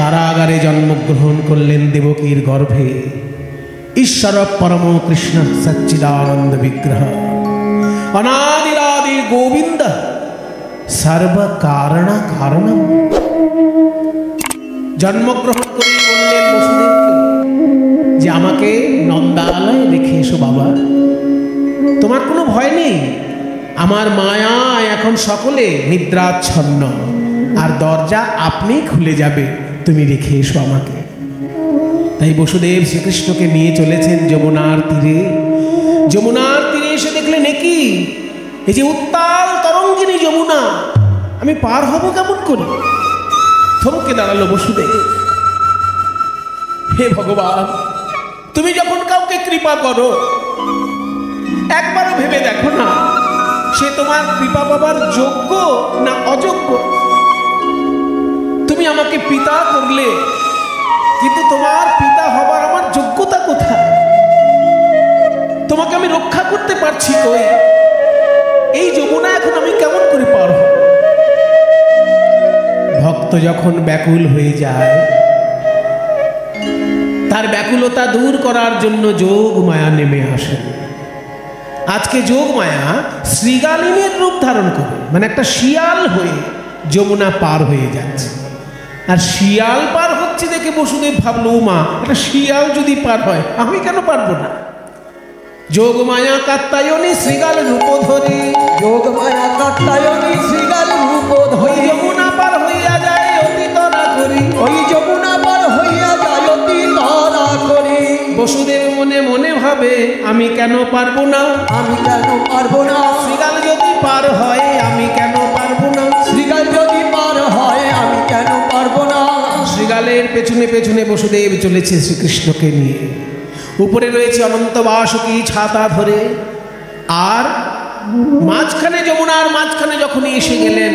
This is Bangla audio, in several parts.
কারাগারে জন্মগ্রহণ করলেন দেবকীর গর্ভে। ঈশ্বর পরম কৃষ্ণ সচ্চিদানন্দ বিগ্রহ অনাদিরাদি গোবিন্দ সর্ব কারণ কারণম। জন্মগ্রহণ করে বললেন বসুদেবকে যে আমাকে নন্দালয়ে রেখে এসো বাবা, তোমার কোনো ভয় নেই, আমার মায়া এখন সকলে নিদ্রাচ্ছন্ন, আর দরজা আপনি খুলে যাবে, তুমি রেখে এসো আমাকে। তাই বসুদেব শ্রীকৃষ্ণকে নিয়ে চলেছেন যমুনার তীরে। যমুনার তীরে এসে দেখলেন কি, এই যে উত্তাল তরঙ্গিনী যমুনা, আমি পার হব কেমন করে? থমকে দাঁড়ালো বসুদেব। হে ভগবান, তুমি যখন কাউকে কৃপা করো একবারও ভেবে দেখো না সে তোমার কৃপা পাবার যোগ্য না অযোগ্য। তুমি আমাকে পিতা করলে, কিন্তু তোমার পিতা হবার আমার যোগ্যতা কোথায়? তোমাকে আমি রক্ষা করতে পারছি কই? এই যমুনা এখন আমি কেমন করে পার হব? ভক্ত যখন ব্যাকুল হয়ে যায়, তার ব্যাকুলতা দূর করার জন্য যোগ মায়া নেমে আসে। আজকে যোগ মায়া শ্রীগালিনীর রূপ ধারণ করে, মানে একটা শিয়াল হয়ে যমুনা পার হয়ে যাচ্ছে। আর শিয়াল পার হচ্ছে দেখে বসুদেব ভাবলো, মা একটা শিয়াল যদি পার হয় আমি কেন পারবো না? যোগ মায়া কাত্তায়নী শ্রীগাল রূপ ধরে, যোগ মায়া কাত্তায়নী শ্রীগাল রূপ ধরে যমুনা পার হইয়া যায় অতি তরা করি, ওই যমুনা পার হইয়া যায় অতি তরা করি। বসুদেব মনে মনে ভাবে, আমি কেন পারবো না? আমি কেন পারবো না? শ্রীগাল যদি পার হয় আমি কেন পারবো না? শ্রীগাল যদি পার হয় আমি কেন পারবো না? শ্রীগালের পেছনে পেছনে বসুদেব চলেছে শ্রীকৃষ্ণকে নিয়ে। উপরে রয়েছে অনন্ত বাসুকী ছাতা ধরে, আর মাঝখানে যমুনার মাঝখানে যখনই এসে গেলেন,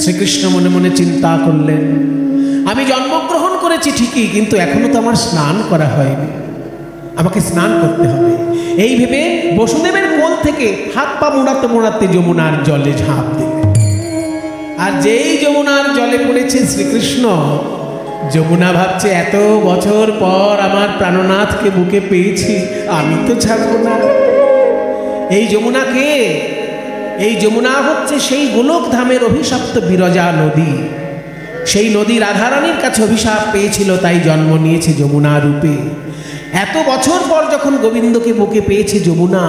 শ্রীকৃষ্ণ মনে মনে চিন্তা করলেন, আমি জন্মগ্রহণ করেছি ঠিকই, কিন্তু এখনো তো আমার স্নান করা হয়নি, আমাকে স্নান করতে হবে। এই ভেবে বসুদেবের কোল থেকে হাত পা মোড়াতে মোড়াতে যমুনার জলে ঝাঁপ দিলেন। আর যেই যমুনার জলে পড়েছে শ্রীকৃষ্ণ, যমুনা ভাবছে এত বছর পর আমার প্রাণনাথকে বুকে পেয়েছি, আমি তো ছাড়বো না। এই যমুনা কে? এই যমুনা হচ্ছে সেই গোলক ধামের অভিশপ্ত বিরজা নদী। সেই নদী রাধারানীর কাছে অভিশাপ পেয়েছিল, তাই জন্ম নিয়েছে যমুনা রূপে। এত বছর পর যখন গোবিন্দকে বুকে পেয়েছে যমুনা,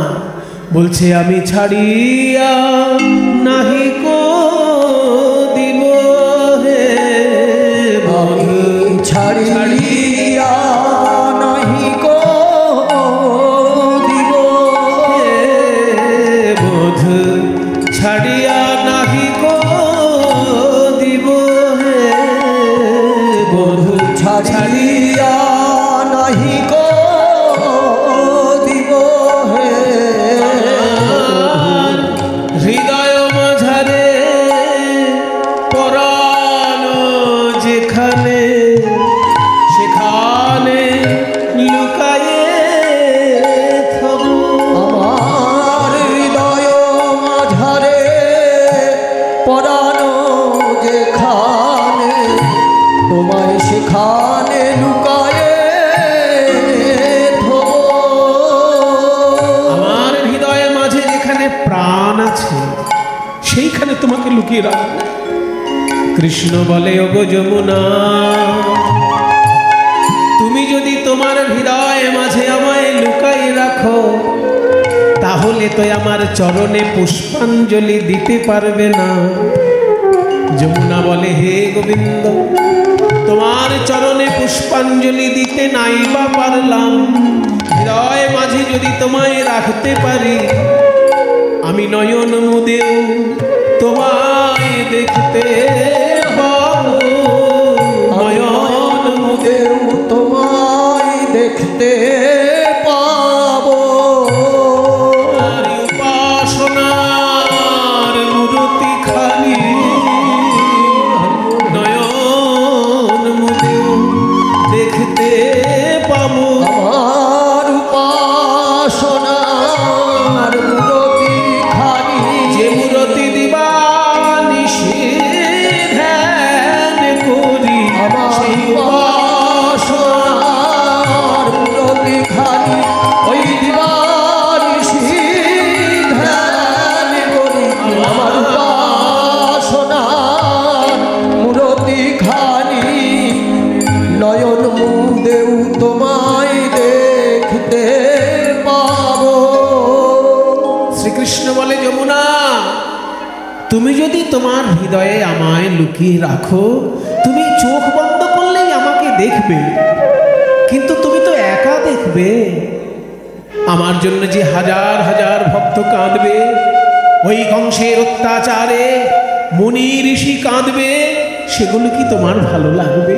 বলছে আমি ছাড়িয়া নাহি কো দিব হে, আমি ছাড়িয়া নাহি কো দিব হে বোধ, ছাড়িয়া নাহি কো দিব হে বোধ, ছাড়িয়া নাহি কো দিব হে। হৃদয় মাঝারে পরাণ যেখানে, সেখানে লুকায়ে থবু। আমার হৃদয় মাঝারে পরাণ যেখানে, তোমায় সেখানে লুকায়ে থবো। আমার হৃদয়ের মাঝে যেখানে প্রাণ আছে সেইখানে তোমাকে লুকিয়ে রাখবো। কৃষ্ণ বলে, ওগো যমুনা, তুমি যদি তোমার হৃদয় মাঝে আমায় লুকাই রাখো, তাহলে তো আমার চরণে পুষ্পাঞ্জলি দিতে পারবে না। যমুনা বলে, হে গোবিন্দ, তোমার চরণে পুষ্পাঞ্জলি দিতে নাই বা পারলাম, হৃদয় মাঝে যদি তোমায় রাখতে পারি, আমি নয়ন মুদেও তোমায় দেখতে পাবো। নয়ন মুদেও তোমায় দেখতে পাবো। আর উপাসনার মূর্তি খালি, নয়ন মুদেও দেখতে পাবো। আমার উপাসনার মূর্তি খালি, যে মূর্তি দিবা নিষেধ তোমার হৃদয়ে আমায় লুকিয়ে রাখো, তুমি চোখ বন্ধ করলেই আমাকে দেখবে, কিন্তু তুমি তো একা দেখবে। আমার জন্য যে হাজার হাজার ভক্ত কাঁদবে, ওই কংসের অত্যাচারে মুনি ঋষি কাঁদবে, সেগুলো কি তোমার ভালো লাগবে?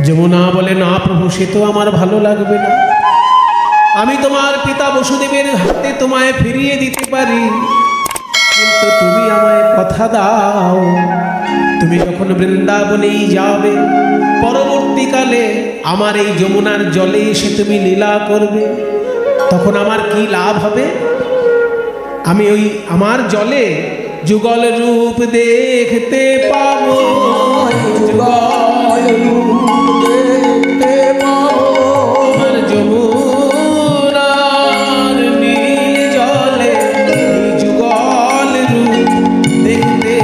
যমুনা বলে, না প্রভু, সে তো আমার ভালো লাগবে না। আমি তোমার পিতা বসুদেবের হাতে তোমায় ফিরিয়ে দিতে পারি, কিন্তু তুমি আমায় কথা দাও, তুমি যখন বৃন্দাবনেই যাবে, পরবর্তীকালে আমার এই যমুনার জলে এসে তুমি লীলা করবে, তখন আমার কি লাভ হবে? আমি ওই আমার জলে যুগল রূপ দেখতে পাবো, যুগল রূপ দেখতে পাবো, আমার যমুনার নীল জলে যুগল রূপ দেখতে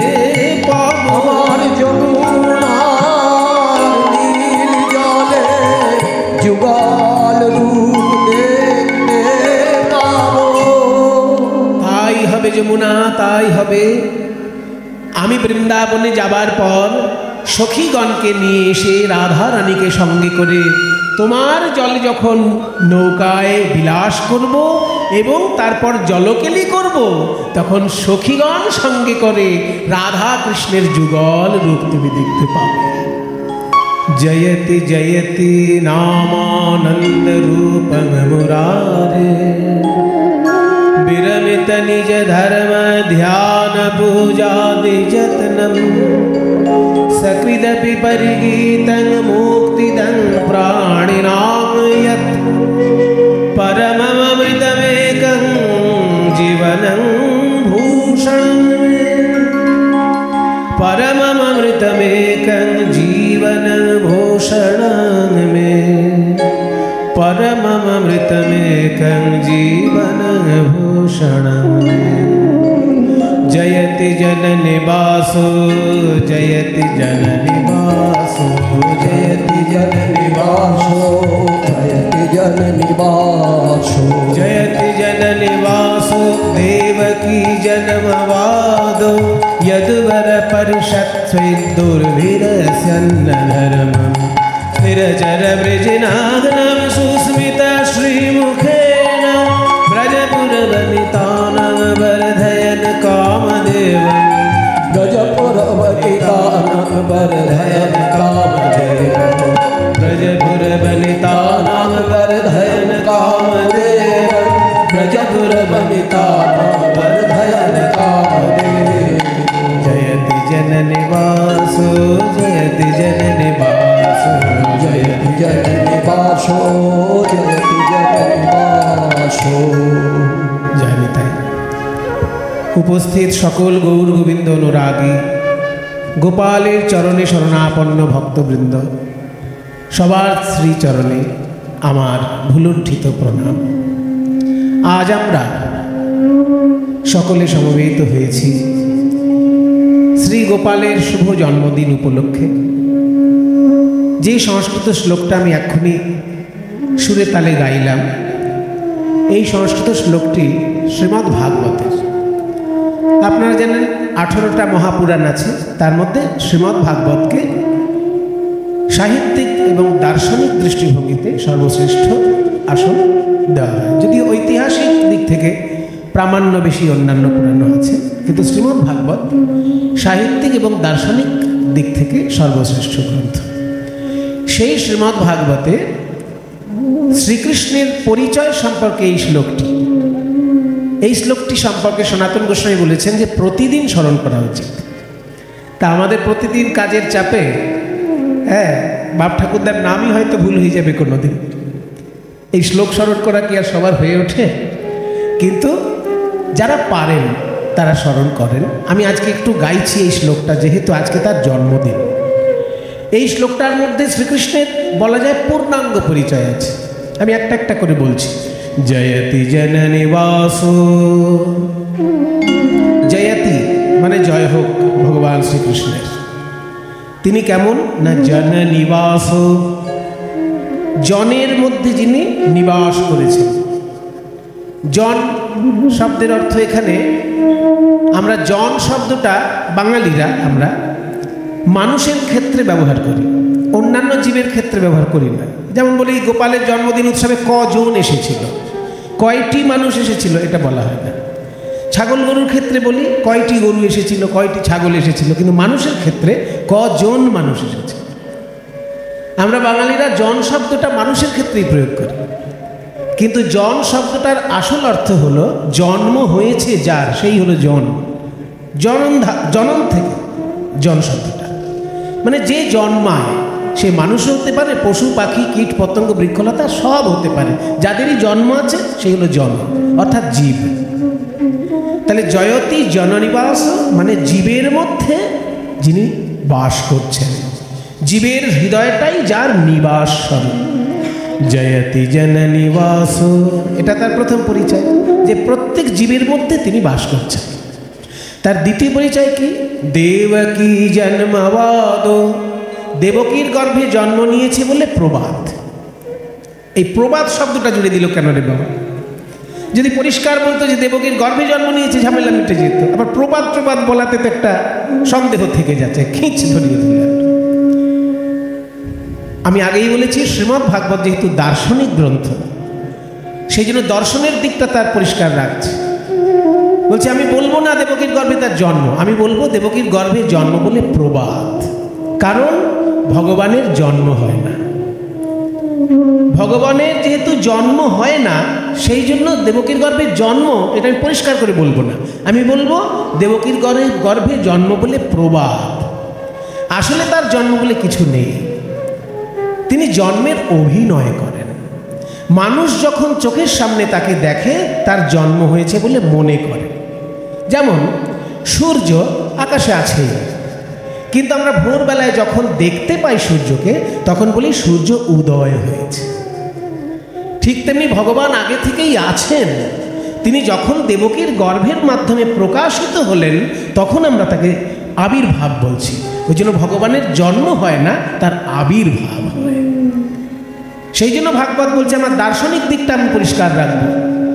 পাবো, আমার যমুনার নীল জলে যুগল রূপ দেখতে পাবো। তাই হবে যমুনা, তাই হবে। আমি বৃন্দাবনে যাবার পর সখীগণকে নিয়ে এসে রাধা রানীকে সঙ্গে করে তোমার জলে যখন নৌকায় বিলাস করব এবং তারপর জলকেলি করব, তখন সখীগণ সঙ্গে করে রাধা কৃষ্ণের যুগল রূপ তুমি দেখতে পাবে। জয়তি জয়তি নামানন্দ রূপং মুরারে, विरमित निज धर्म ध्यान पूजादि जत्नम, सकृदपि परिगीतं मुक्तिदं प्राणिनां यत्, परममृतमेकं जीवनं भूषणं, परममृतमेकं जीवनं भूषणं मे, परममृतमेकं जीवनं भूषणं। जयति जननिवासो, जयति जननिवासो, जयति जननिवासो, जयति जननिवासो, जयति जननिवासो, देवकी जन्मवादो, यदुवर परिषत्स्वैर्दुर्भिरस्यन्न धर्मम्, स्थिरचर वृजनादनं सुस्मित श्रीमुखेन, ब्रजपुरवनितानां वर्धयन् कामदेवं, ब्रजपुरवनितानां वर्धयन् कामदेवं, ब्रजपुरवनितानां वर्धयन् कामदेवं, ब्रजपुरवनितानां वर्धयन् कामदेवं। जयति जननिवासो, जयति जननिवासो, जयति जननिवासो, जयति जननिवासो। জানি তাই উপস্থিত সকল গৌর গোবিন্দ অনুরাগী গোপালের চরণে শরণাপন্ন ভক্তবৃন্দ, সবার শ্রীচরণে আমার ভুলুণ্ঠিত প্রণাম। আজ আমরা সকলে সমবেত হয়েছি শ্রী গোপালের শুভ জন্মদিন উপলক্ষে। যে সংস্কৃত শ্লোকটা আমি এক্ষুনি সুরে তালে গাইলাম, এই সংস্কৃত শ্লোকটি শ্রীমদ্ ভাগবতের। আপনারা জানেন 18টা মহাপুরাণ আছে, তার মধ্যে শ্রীমদ্ ভাগবতকে সাহিত্যিক এবং দার্শনিক দৃষ্টিভঙ্গিতে সর্বশ্রেষ্ঠ আসন দেওয়া হয়। যদিও ঐতিহাসিক দিক থেকে প্রামাণ্য বেশি অন্যান্য পুরাণ আছে, কিন্তু শ্রীমদ্ ভাগবত সাহিত্যিক এবং দার্শনিক দিক থেকে সর্বশ্রেষ্ঠ গ্রন্থ। সেই শ্রীমদ্ ভাগবতে শ্রীকৃষ্ণের পরিচয় সম্পর্কে এই শ্লোকটি সম্পর্কে সনাতন গোস্বামী বলেছেন যে প্রতিদিন স্মরণ করা উচিত। তা আমাদের প্রতিদিন কাজের চাপে বাপ ঠাকুরদার নামই হয়তো ভুল হয়ে যাবে কোনোদিন। এই শ্লোক স্মরণ করা কি আর সবার হয়ে ওঠে? কিন্তু যারা পারেন তারা স্মরণ করেন। আমি আজকে একটু গাইছি এই শ্লোকটা, যেহেতু আজকে তার জন্মদিন। এই শ্লোকটার মধ্যে শ্রীকৃষ্ণের বলা যায় পূর্ণাঙ্গ পরিচয় আছে। আমি একটা একটা করে বলছি। জয়তি জননিবাসো, জয়তি মানে জয় হোক ভগবান শ্রীকৃষ্ণের। তিনি কেমন না জননিবাসো, জনের মধ্যে যিনি নিবাস করেছেন। জন শব্দের অর্থ এখানে আমরা জন শব্দটা বাঙালিরা আমরা মানুষের ক্ষেত্রে ব্যবহার করি, অন্যান্য জীবের ক্ষেত্রে ব্যবহার করি না। যেমন বলি গোপালের জন্মদিন উৎসবে কজন এসেছিল, কয়টি মানুষ এসেছিল, এটা বলা হয় না। ছাগল গরুর ক্ষেত্রে বলি কয়টি গরু এসেছিল, কয়টি ছাগল এসেছিল, কিন্তু মানুষের ক্ষেত্রে কজন মানুষ এসেছিল। আমরা বাঙালিরা জন শব্দটা মানুষের ক্ষেত্রেই প্রয়োগ করি, কিন্তু জন শব্দটার আসল অর্থ হলো জন্ম হয়েছে যার, সেই হলো জন। জনন থেকে জন শব্দটা মানে যে জন্মায়, সে মানুষও হতে পারে, পশু পাখি কীট পতঙ্গ বৃক্ষলতা সব হতে পারে, যাদেরই জন্ম আছে সেই হলো জন, অর্থাৎ জীব। তাহলে জয়তী জননিবাস মানে জীবের মধ্যে যিনি বাস করছেন, জীবের হৃদয়টাই যার নিবাস স্বরূপ। জয়তি জননিবাস, এটা তার প্রথম পরিচয়, যে প্রত্যেক জীবের মধ্যে তিনি বাস করছেন। তার দ্বিতীয় পরিচয় কি? দেবকী জন্মবাদ, দেবকীর গর্ভে জন্ম নিয়েছে বলে প্রবাদ। এই প্রবাদ শব্দটা জুড়ে দিল কেন রে বাবা? যদি পরিষ্কার বলতো যে দেবকীর গর্ভে জন্ম নিয়েছে, ঝামেলা মিটে যেত। আবার প্রবাদ বলাতে তো একটা সন্দেহ থেকে যাচ্ছে, খিঁচ ধরিয়ে দিল। আমি আগেই বলেছি শ্রীমদ্ ভাগবত যেহেতু দার্শনিক গ্রন্থ, সেই জন্য দর্শনের দিকটা তার পরিষ্কার রাখছে। বলছে আমি বলবো না দেবকীর গর্ভে তার জন্ম, আমি বলবো দেবকীর গর্ভে জন্ম বলে প্রবাদ। কারণ ভগবানের জন্ম হয় না, ভগবানের যেহেতু জন্ম হয় না, সেই জন্য দেবকীর গর্ভে জন্ম এটা আমি পরিষ্কার করে বলবো না, আমি বলবো দেবকীর গর্ভে জন্ম বলে প্রবাদ। আসলে তার জন্ম বলে কিছু নেই, তিনি জন্মের অভিনয় করেন। মানুষ যখন চোখের সামনে তাকে দেখে তার জন্ম হয়েছে বলে মনে করে। যেমন সূর্য আকাশে আছে, কিন্তু আমরা ভোরবেলায় যখন দেখতে পাই সূর্যকে, তখন বলি সূর্য উদয় হয়েছে। ঠিক তেমনি ভগবান আগে থেকেই আছেন, তিনি যখন দেবকীর গর্ভের মাধ্যমে প্রকাশিত হলেন, তখন আমরা তাকে আবির্ভাব বলছি। ওই জন্য ভগবানের জন্ম হয় না, তার আবির্ভাব হয়। সেই জন্য ভাগবত বলছে আমার দার্শনিক দিকটা আমি পরিষ্কার রাখবো,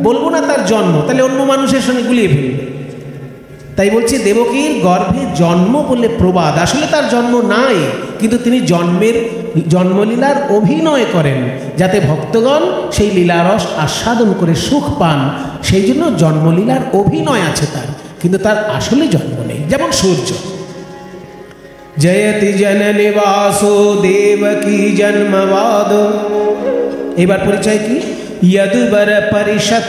বলবো না তার জন্ম, তাহলে অন্য মানুষের সঙ্গে গুলিয়ে ফেলবে। তাই বলছি দেবকীর গর্ভে জন্ম বলে প্রবাদ। আসলে তার জন্ম নাই, কিন্তু তিনি জন্মলীলার অভিনয় করেন, যাতে ভক্তগণ সেই লীলারস আস্বাদন করে সুখ পান। সেই জন্য জন্মলীলার অভিনয় আছে তার, কিন্তু তার আসলে জন্ম নেই। যেমন সূর্য, জয়তি জননিবাসো দেবকী জন্মবাদ। এবার পরিচয় কি? যদুবর পরিষদ,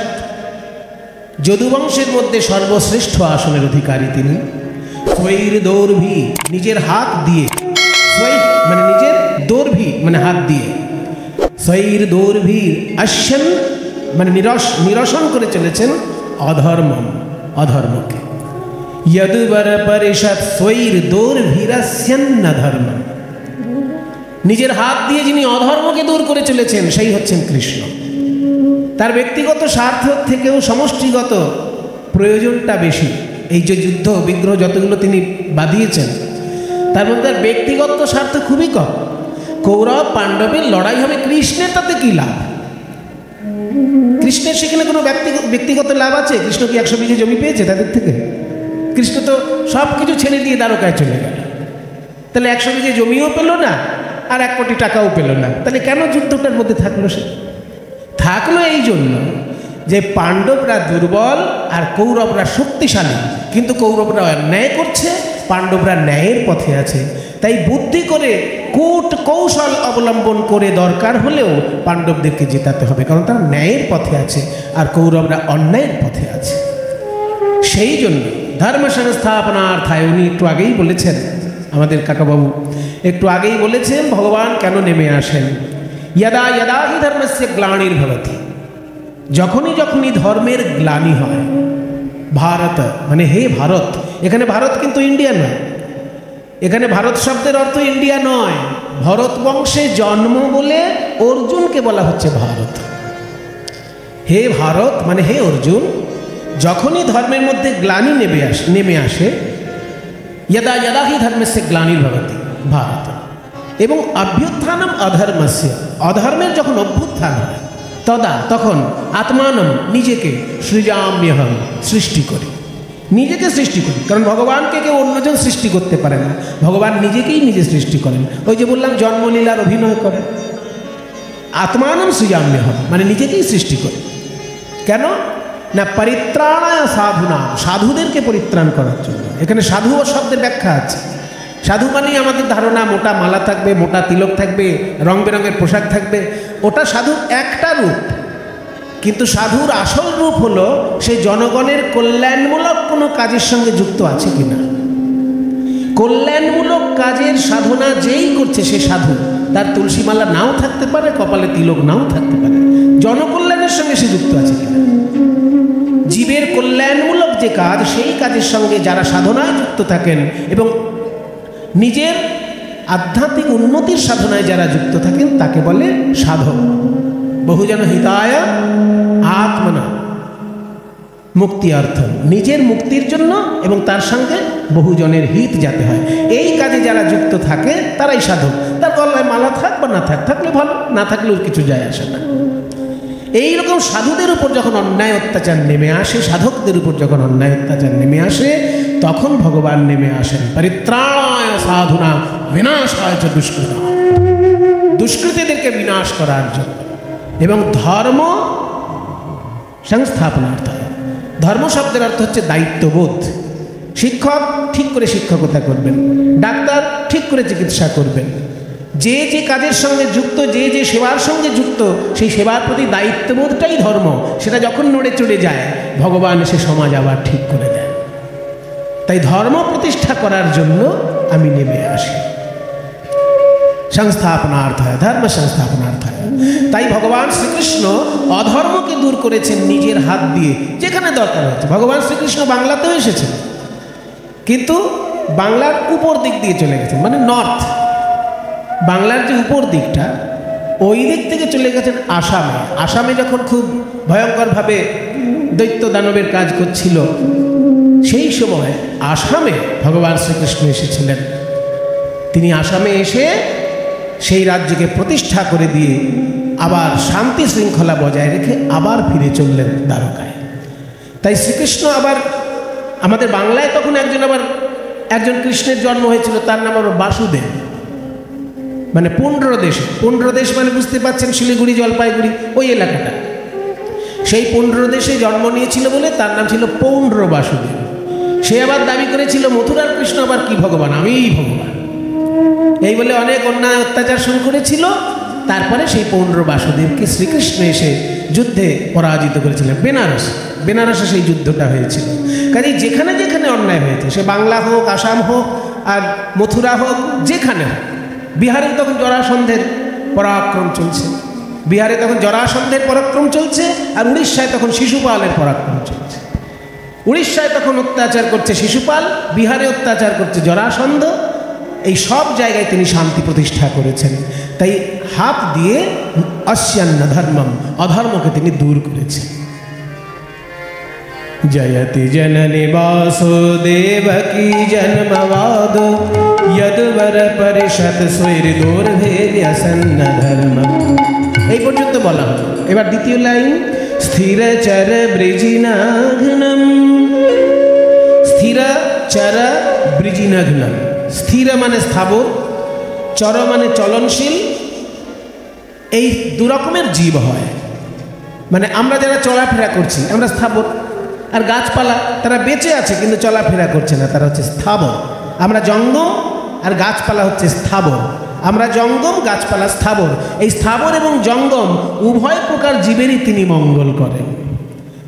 যদুবংশের মধ্যে সর্বশ্রেষ্ঠ আসনের অধিকারী তিনি। স্বৈর দৌর্ভি, নিজের হাত দিয়ে, স্বৈর মানে নিজের দৌর্ভি মানে হাত দিয়ে, স্বৈর দৌর্ভি অশ্বন মানে নিরসন করে চলেছেন অধর্মকে। যদুবর পরিষদ স্বৈর দৌর্ভিরস্যন্ন ধর্ম, নিজের হাত দিয়ে যিনি অধর্মকে দূর করে চলেছেন সেই হচ্ছেন কৃষ্ণ। তার ব্যক্তিগত স্বার্থ থেকেও সমষ্টিগত প্রয়োজনটা বেশি। এই যে যুদ্ধ বিগ্রহ যতগুলো তিনি বাঁধিয়েছেন, তার মধ্যে তার ব্যক্তিগত স্বার্থ খুবই কম। কৌরব পাণ্ডবের লড়াই হবে, কৃষ্ণের তাতে কি লাভ? কৃষ্ণের সেখানে কোনো ব্যক্তিগত লাভ আছে? কৃষ্ণ কি 100 বিঘে জমি পেয়েছে তাদের থেকে? কৃষ্ণ তো সব কিছু ছেড়ে দিয়ে দ্বারকায় চলে গেল। তাহলে 100 বিঘে জমিও পেল না, আর 1 কোটি টাকাও পেল না। তাহলে কেন যুদ্ধটার মধ্যে থাকলো? সে থাকলো এই জন্য যে পাণ্ডবরা দুর্বল আর কৌরবরা শক্তিশালী, কিন্তু কৌরবরা অন্যায় করছে, পাণ্ডবরা ন্যায়ের পথে আছে। তাই বুদ্ধি করে কূট কৌশল অবলম্বন করে দরকার হলেও পাণ্ডবদেরকে জেতাতে হবে, কারণ তারা ন্যায়ের পথে আছে আর কৌরবরা অন্যায়ের পথে আছে। সেই জন্য ধর্ম সংস্থাপনার্থায় উনি একটু আগেই বলেছেন, আমাদের কাকাবাবু একটু আগেই বলেছেন ভগবান কেন নেমে আসেন। यदा यदा हि धर्मस्य ग्लानिर्भवति, যখনই ধর্মের গ্লানি হয়। ভারত মানে হে ভারত, এখানে ভারত কিন্তু ইন্ডিয়া নয়, এখানে ভারত শব্দের অর্থ ইন্ডিয়া নয়। ভরত বংশে জন্ম বলে অর্জুনকে বলা হচ্ছে ভারত। হে ভারত মানে হে অর্জুন, যখনই ধর্মের মধ্যে গ্লানি নেমে আসে, यदा यदा हि धर्मस्य ग्लानिर्भवति ভারত, এবং অভ্যুত্থানম অধর্মস্য, অধর্মের যখন অভ্যুত্থান হয়, তখন আত্মানম নিজেকে সৃজাম্যহম সৃষ্টি করে। নিজেকে সৃষ্টি করি, কারণ ভগবানকে কেউ অন্যজন সৃষ্টি করতে পারে না, ভগবান নিজেকেই নিজে সৃষ্টি করেন। ওই যে বললাম জন্মলীলার অভিনয় করেন, আত্মানম সৃজাম্যহম, মানে নিজেকেই সৃষ্টি করে। কেন না পরিত্রাণায় সাধুনাম, সাধুদেরকে পরিত্রাণ করার জন্য। এখানে সাধু ও শব্দের ব্যাখ্যা আছে। সাধু মানেই আমাদের ধারণা মোটা মালা থাকবে, মোটা তিলক থাকবে, রং বেরঙের পোশাক থাকবে, ওটা সাধুর একটা রূপ। কিন্তু সাধুর আসল রূপ হলো সে জনগণের কল্যাণমূলক কোনো কাজের সঙ্গে যুক্ত আছে কিনা। কল্যাণমূলক কাজের সাধনা যেই করছে সে সাধু। তার তুলসী মালা নাও থাকতে পারে, কপালে তিলক নাও থাকতে পারে, জনকল্যাণের সঙ্গে সে যুক্ত আছে কিনা। জীবের কল্যাণমূলক যে কাজ, সেই কাজের সঙ্গে যারা সাধনায় যুক্ত থাকেন এবং নিজের আধ্যাত্মিক উন্নতির সাধনায় যারা যুক্ত থাকেন তাকে বলে সাধক। বহুজন হিতায় আত্মনা, মুক্তি অর্থ নিজের মুক্তির জন্য এবং তার সঙ্গে বহুজনের হিত যাতে হয়, এই কাজে যারা যুক্ত থাকে তারাই সাধক। তার গলায় মালা থাক বা না থাক, থাকলে ভালো, না থাকলেও কিছু যায় আসে না। এইরকম সাধুদের উপর যখন অন্যায় অত্যাচার নেমে আসে, সাধকদের উপর যখন অন্যায় অত্যাচার নেমে আসে, তখন ভগবান নেমে আসেন পরিত্রাণায় সাধুনা বিনাশায় চ দুষ্কৃতা, দুষ্কৃতীদেরকে বিনাশ করার জন্য এবং ধর্ম সংস্থাপনার্থ। ধর্ম শব্দের অর্থ হচ্ছে দায়িত্ববোধ। শিক্ষক ঠিক করে শিক্ষকতা করবেন, ডাক্তার ঠিক করে চিকিৎসা করবেন, যে যে কাজের সঙ্গে যুক্ত, যে যে সেবার সঙ্গে যুক্ত, সেই সেবার প্রতি দায়িত্ববোধটাই ধর্ম। সেটা যখন নড়ে চড়ে যায়, ভগবান সে সমাজ আবার ঠিক করে দেন। তাই ধর্ম প্রতিষ্ঠা করার জন্য আমি নেমে আসি। সংস্থাপনার্থায়, ধর্ম সংস্থাপনার্থায়। তাই ভগবান শ্রীকৃষ্ণ অধর্মকে দূর করেছেন নিজের হাত দিয়ে যেখানে দরকার হয়েছে। ভগবান শ্রীকৃষ্ণ বাংলাতেও এসেছেন, কিন্তু বাংলার উপর দিক দিয়ে চলে গেছেন, মানে নর্থ। বাংলার যে উপর দিকটা, ওই দিক থেকে চলে গেছেন আসামে। আসামে যখন খুব ভয়ঙ্করভাবে দৈত্য দানবের কাজ করছিল, সেই সময় আসামে ভগবান শ্রীকৃষ্ণ এসেছিলেন। তিনি আসামে এসে সেই রাজ্যকে প্রতিষ্ঠা করে দিয়ে আবার শান্তি শৃঙ্খলা বজায় রেখে আবার ফিরে চললেন দ্বারকায়। তাই শ্রীকৃষ্ণ আবার আমাদের বাংলায় তখন একজন কৃষ্ণের জন্ম হয়েছিল, তার নাম হলো বাসুদেব, মানে পুণ্ড্রদেশ। পুণ্ড্রদেশ মানে বুঝতে পারছেন, শিলিগুড়ি জলপাইগুড়ি ওই এলাকাটা। সেই পুণ্ড্রদেশে জন্ম নিয়েছিল বলে তার নাম ছিল পৌণ্ড্র বাসুদেব। সে আবার দাবি করেছিল মথুরার কৃষ্ণ আবার কি ভগবান, আমিই ভগবান। এই বলে অনেক অন্যায় অত্যাচার শুরু করেছিল। তারপরে সেই পৌণ্ড্র বাসুদেবকে শ্রীকৃষ্ণ এসে যুদ্ধে পরাজিত করেছিলেন। বেনারসে সেই যুদ্ধটা হয়েছিল। কাজে যেখানে যেখানে অন্যায় হয়েছে, সে বাংলা হোক, আসাম হোক, আর মথুরা হোক, যেখানে হোক। বিহারে তখন জরাসন্ধের পরাক্রম চলছে, বিহারে তখন জরাসন্ধের পরাক্রম চলছে, আর উড়িষ্যায় তখন শিশুপালের পরাক্রম চলছে। উড়িষ্যায় তখন অত্যাচার করছে শিশুপাল, বিহারে অত্যাচার করছে জরাসন্ধ। এই সব জায়গায় তিনি শান্তি প্রতিষ্ঠা করেছেন। তাই হাত দিয়ে অস্যান্ন ধর্মম, অধর্মকে তিনি দূর করেছেন। জয়তি জননী বাসুদেবকী জন্মবাদ যদুবর পরিষদ সৈর দুর্ভেদ্যসন্ন ধর্ম। এই পর্যন্ত বলা হলো। এবার দ্বিতীয় লাইন, স্থির চর বৃজিনাঘ্নম। স্থির চর বৃজিনাঘ্নম। স্থির মানে স্থাবর, চর মানে চলনশীল। এই দুরকমের জীব হয়, মানে আমরা যারা চলাফেরা করছি আমরা স্থাবর, আর গাছপালা তারা বেঁচে আছে কিন্তু চলাফেরা করছে না, তারা হচ্ছে স্থাবর। আমরা জঙ্গম আর গাছপালা হচ্ছে স্থাবর। আমরা জঙ্গম, গাছপালা স্থাবর। এই স্থাবর এবং জঙ্গম উভয় প্রকার জীবেরই তিনি মঙ্গল করেন।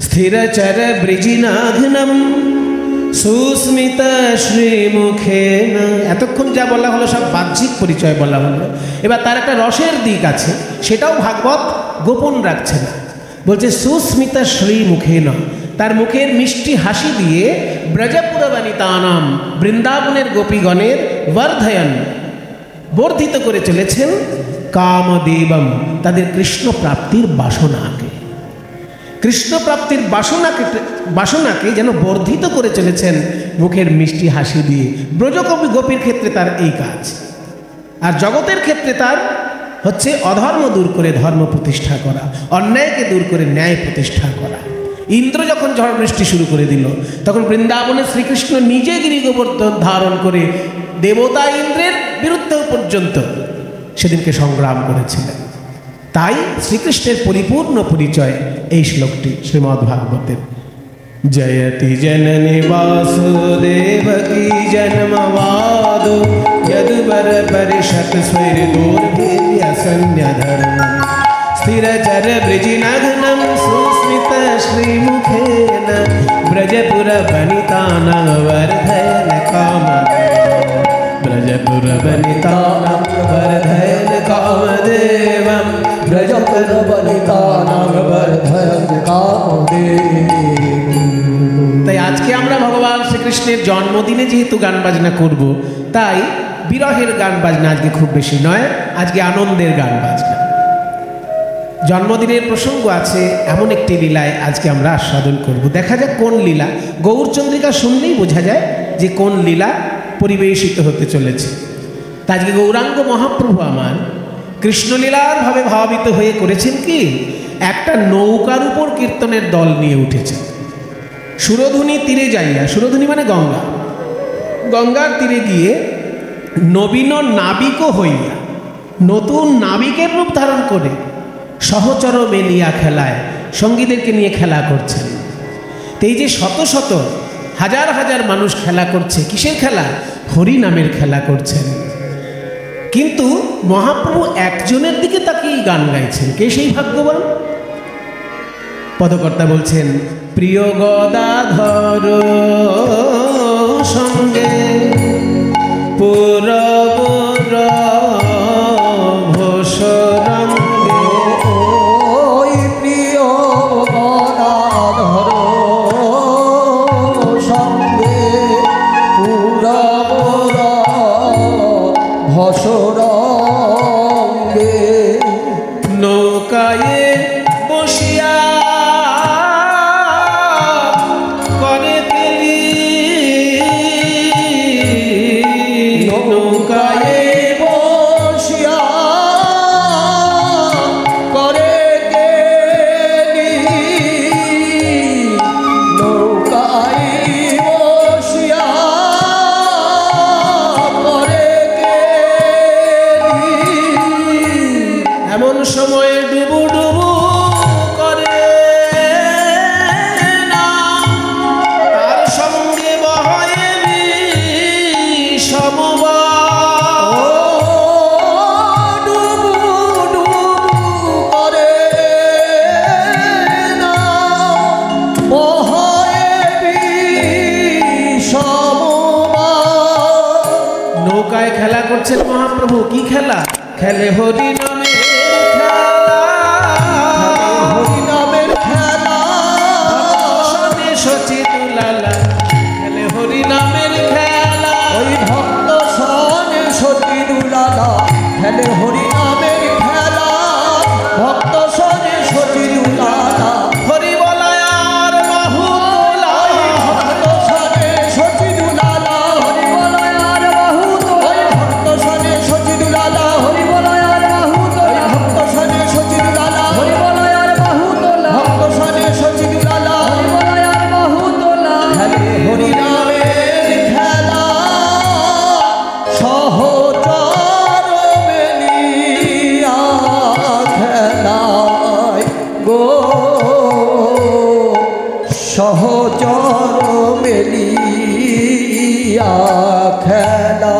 স্থির চর বৃজিনাঘ্নম সুস্মিত শ্রীমুখে। এতক্ষণ যা বলা হলো সব বাহ্যিক পরিচয় বলা হলো। এবার তার একটা রসের দিক আছে, সেটাও ভাগবত গোপন রাখছে না। বলছে সুস্মিত শ্রীমুখে না, তার মুখের মিষ্টি হাসি দিয়ে ব্রজপুরবনিতানাম, বৃন্দাবনের গোপীগণের বর্ধয়ন, বর্ধিত করে চলেছেন কামদেবম, তাদের কৃষ্ণ প্রাপ্তির বাসনাকে। কৃষ্ণ প্রাপ্তির বাসনাকে যেন বর্ধিত করে চলেছেন মুখের মিষ্টি হাসি দিয়ে। ব্রজকবি গোপীর ক্ষেত্রে তার এই কাজ, আর জগতের ক্ষেত্রে তার হচ্ছে অধর্ম দূর করে ধর্ম প্রতিষ্ঠা করা, অন্যায়কে দূর করে ন্যায় প্রতিষ্ঠা করা। ইন্দ্র যখন ঝড় বৃষ্টি শুরু করে দিল, তখন বৃন্দাবনে শ্রীকৃষ্ণ নিজে গিরিগোবর্ধন ধারণ করে দেবতা ইন্দ্রের বিরুদ্ধেও পর্যন্ত সেদিনকে সংগ্রাম করেছিলেন। তাই শ্রীকৃষ্ণের পরিপূর্ণ পরিচয় এই শ্লোকটি শ্রীমদ্ ভাগবতের। জয়তি জননী বাসুদেবকী জন্মবাদো যদুবর পরিষৎ স্বৈর্দোর্ভির্যসন্য ধর্মম স্থিরচর বৃজিনঘ্നം সুস্মিত শ্রীমুখেন ব্রজপুর বনিতানাং বর্ধয়ন কামদেবম ব্রজপুর বনিতানাং বর্ধয়ন কামদেবম ব্রজপুর বনিতানাং বর্ধয়ন কামদেবম। তাই আজকে আমরা ভগবান শ্রীকৃষ্ণের জন্মদিনে যেহেতু গান বাজনা করব, তাই বিরহের গান বাজনা আজকে খুব বেশি নয়, আজকে আনন্দের গান বাজনা। জন্মদিনের প্রসঙ্গ আছে এমন একটি লীলায় আজকে আমরা আস্বাদন করব। দেখা যাক কোন লীলা। গৌরচন্দ্রিকা শুনলেই বোঝা যায় যে কোন লীলা পরিবেশিত হতে চলেছে। তা আজকে গৌরাঙ্গ মহাপ্রভু আমার কৃষ্ণলীলার ভাবে ভাবিত হয়ে করেছেন কি, একটা নৌকার উপর কীর্তনের দল নিয়ে উঠেছেন। সুরধুনী তীরে যাইয়া, সুরধুনী মানে গঙ্গা, গঙ্গার তীরে গিয়ে নবীন নাবিক হইয়া, নতুন নাবিকের রূপ ধারণ করে সহচর মেলিয়া খেলায় সঙ্গীদেরকে নিয়ে খেলা করছেন। তো এই যে শত শত হাজার হাজার মানুষ খেলা করছে, কিসের খেলা? হরি নামের খেলা করছেন। কিন্তু মহাপ্রভু একজনের দিকে তাকিয়েই গান গাইছেন। কে সেই ভাগ্যবান? পদকর্তা বলছেন, প্রিয় গদাধর সঙ্গে পুরবর ঘোষরঙ্গে, ওই প্রিয় গদাধর সঙ্গে পুরবর ঘোষরঙ্গে নৌকায় বসিয়া করে কেলি, নৌকায় বসিয়া করে কেলি, নৌকায় বসিয়া করে কেলি, এমন সময়ে ডুবু ডুবু করে না, তার সঙ্গে বহয়ে সমবায়। ডুবু ডুবু করে না, বহয়ে সমবায়। নৌকায় খেলা করছেন মহাপ্রভু। কি খেলা? খেলে হরি নামে খেলা, হরি নামের খেলা, সনে সচি দুলালা, খেলে হরি নামের খেলা। ওই ভক্ত সনে সতী দুলালা, খেলে হরি নামের খেলা, ভক্ত সনে সতী দুলালা, হরি বলায় আর বাহু তোলা, ভক্ত সনে সতী দুলালা, হরি বলয়ার বাহু তোলা, ভক্ত সনে সতী দুলালা, হরি বলয়ার বাহু তোলা, ভক্ত সনে সতী দুলালা, হরি বলয়ার বাহু তোলা, ভক্ত সনে সতী দুলালা, হরি বলয়ার বাহু তোলা। খেলে হরি নামের খেলা, সহচর মেলিয়া খেলায় গো, সহচর মেলিয়া খেলা।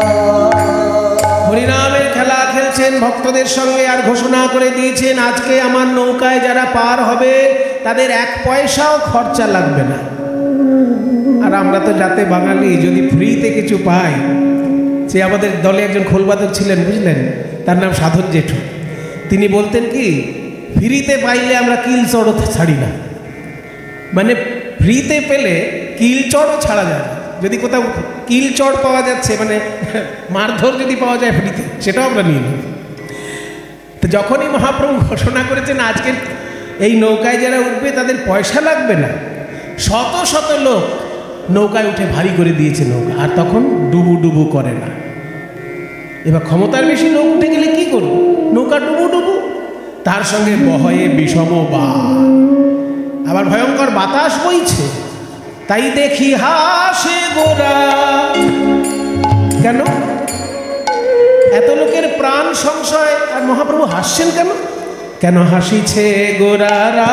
হরিনামের খেলা খেলছেন ভক্তদের সঙ্গে, আর ঘোষণা করে দিয়েছেন আজকে আমার নৌকায় যারা পার হবে তাদের এক পয়সাও খরচা লাগবে না। আর আমরা তো যাতে বাঙালি, যদি ফ্রিতে কিছু পাই। সে আমাদের দলে একজন খোলবাদক ছিলেন, বুঝলেন, তার নাম সাধন জেঠু। তিনি বলতেন কি, ফ্রিতে পাইলে আমরা কিল চড়ও ছাড়ি না। মানে ফ্রিতে পেলে কিল চড়ও ছাড়া যায় না। যদি কোথাও কিল চড় পাওয়া যাচ্ছে, মানে মারধর যদি পাওয়া যায় ফ্রিতে, সেটাও আমরা নিয়ে নিই। তো যখনই মহাপ্রভু ঘোষণা করেছেন আজকের এই নৌকায় যারা উঠবে তাদের পয়সা লাগবে না, শত শত লোক নৌকায় উঠে ভারী করে দিয়েছে নৌকা, আর তখন ডুবু ডুবু করে না। এবার ক্ষমতার বেশি লোক উঠে গেলে কি করবো? নৌকা ডুবু ডুবু, তার সঙ্গে বহয়ে বিষম বা। আবার ভয়ঙ্কর বাতাস বইছে, তাই দেখি হাসে গোরা। কেন? এত লোকের প্রাণ সংশয়, আর মহাপ্রভু হাসছেন কেন? কেন হাসিছে গোরারা,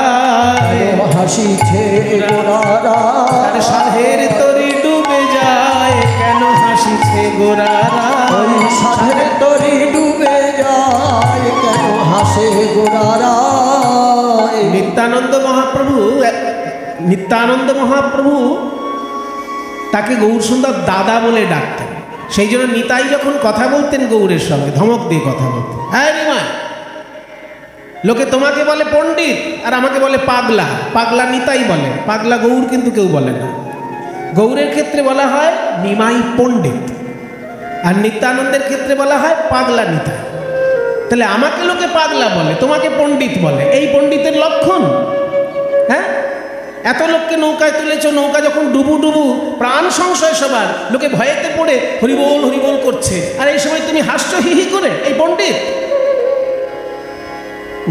হাসিছে গোরারা, তার সাধের তরি ডুবে যায়। কেন হাসিছে গোরারা, ওই সাধের তরি ডুবে যায়। কেন হাসে গোরারা। নিত্যানন্দ মহাপ্রভু তাকে গৌর সুন্দর দাদা বলে ডাকতেন। সেই জন্য নিতাই যখন কথা বলতেন গৌরের সঙ্গে ধমক দিয়ে কথা বলতেন। হ্যাঁ নিমাই, লোকে তোমাকে বলে পণ্ডিত আর আমাকে বলে পাগলা। পাগলা নিতাই বলে, পাগলা গৌর কিন্তু কেউ বলে না। গৌরের ক্ষেত্রে বলা হয় নিমাই পণ্ডিত, আর নিত্যানন্দের ক্ষেত্রে বলা হয় পাগলা নিতাই। তাহলে আমাকে লোকে পাগলা বলে, তোমাকে পণ্ডিত বলে, এই পণ্ডিতের লক্ষণ? হ্যাঁ, এত লোককে নৌকায় তুলেছ, নৌকা যখন ডুবু ডুবু প্রাণ সংশয় সবার, লোকে ভয়েতে পড়ে হরিবোল হরিবোল করছে, আর এই সময় তুমি হাসছো হি হি করে, এই পণ্ডিত?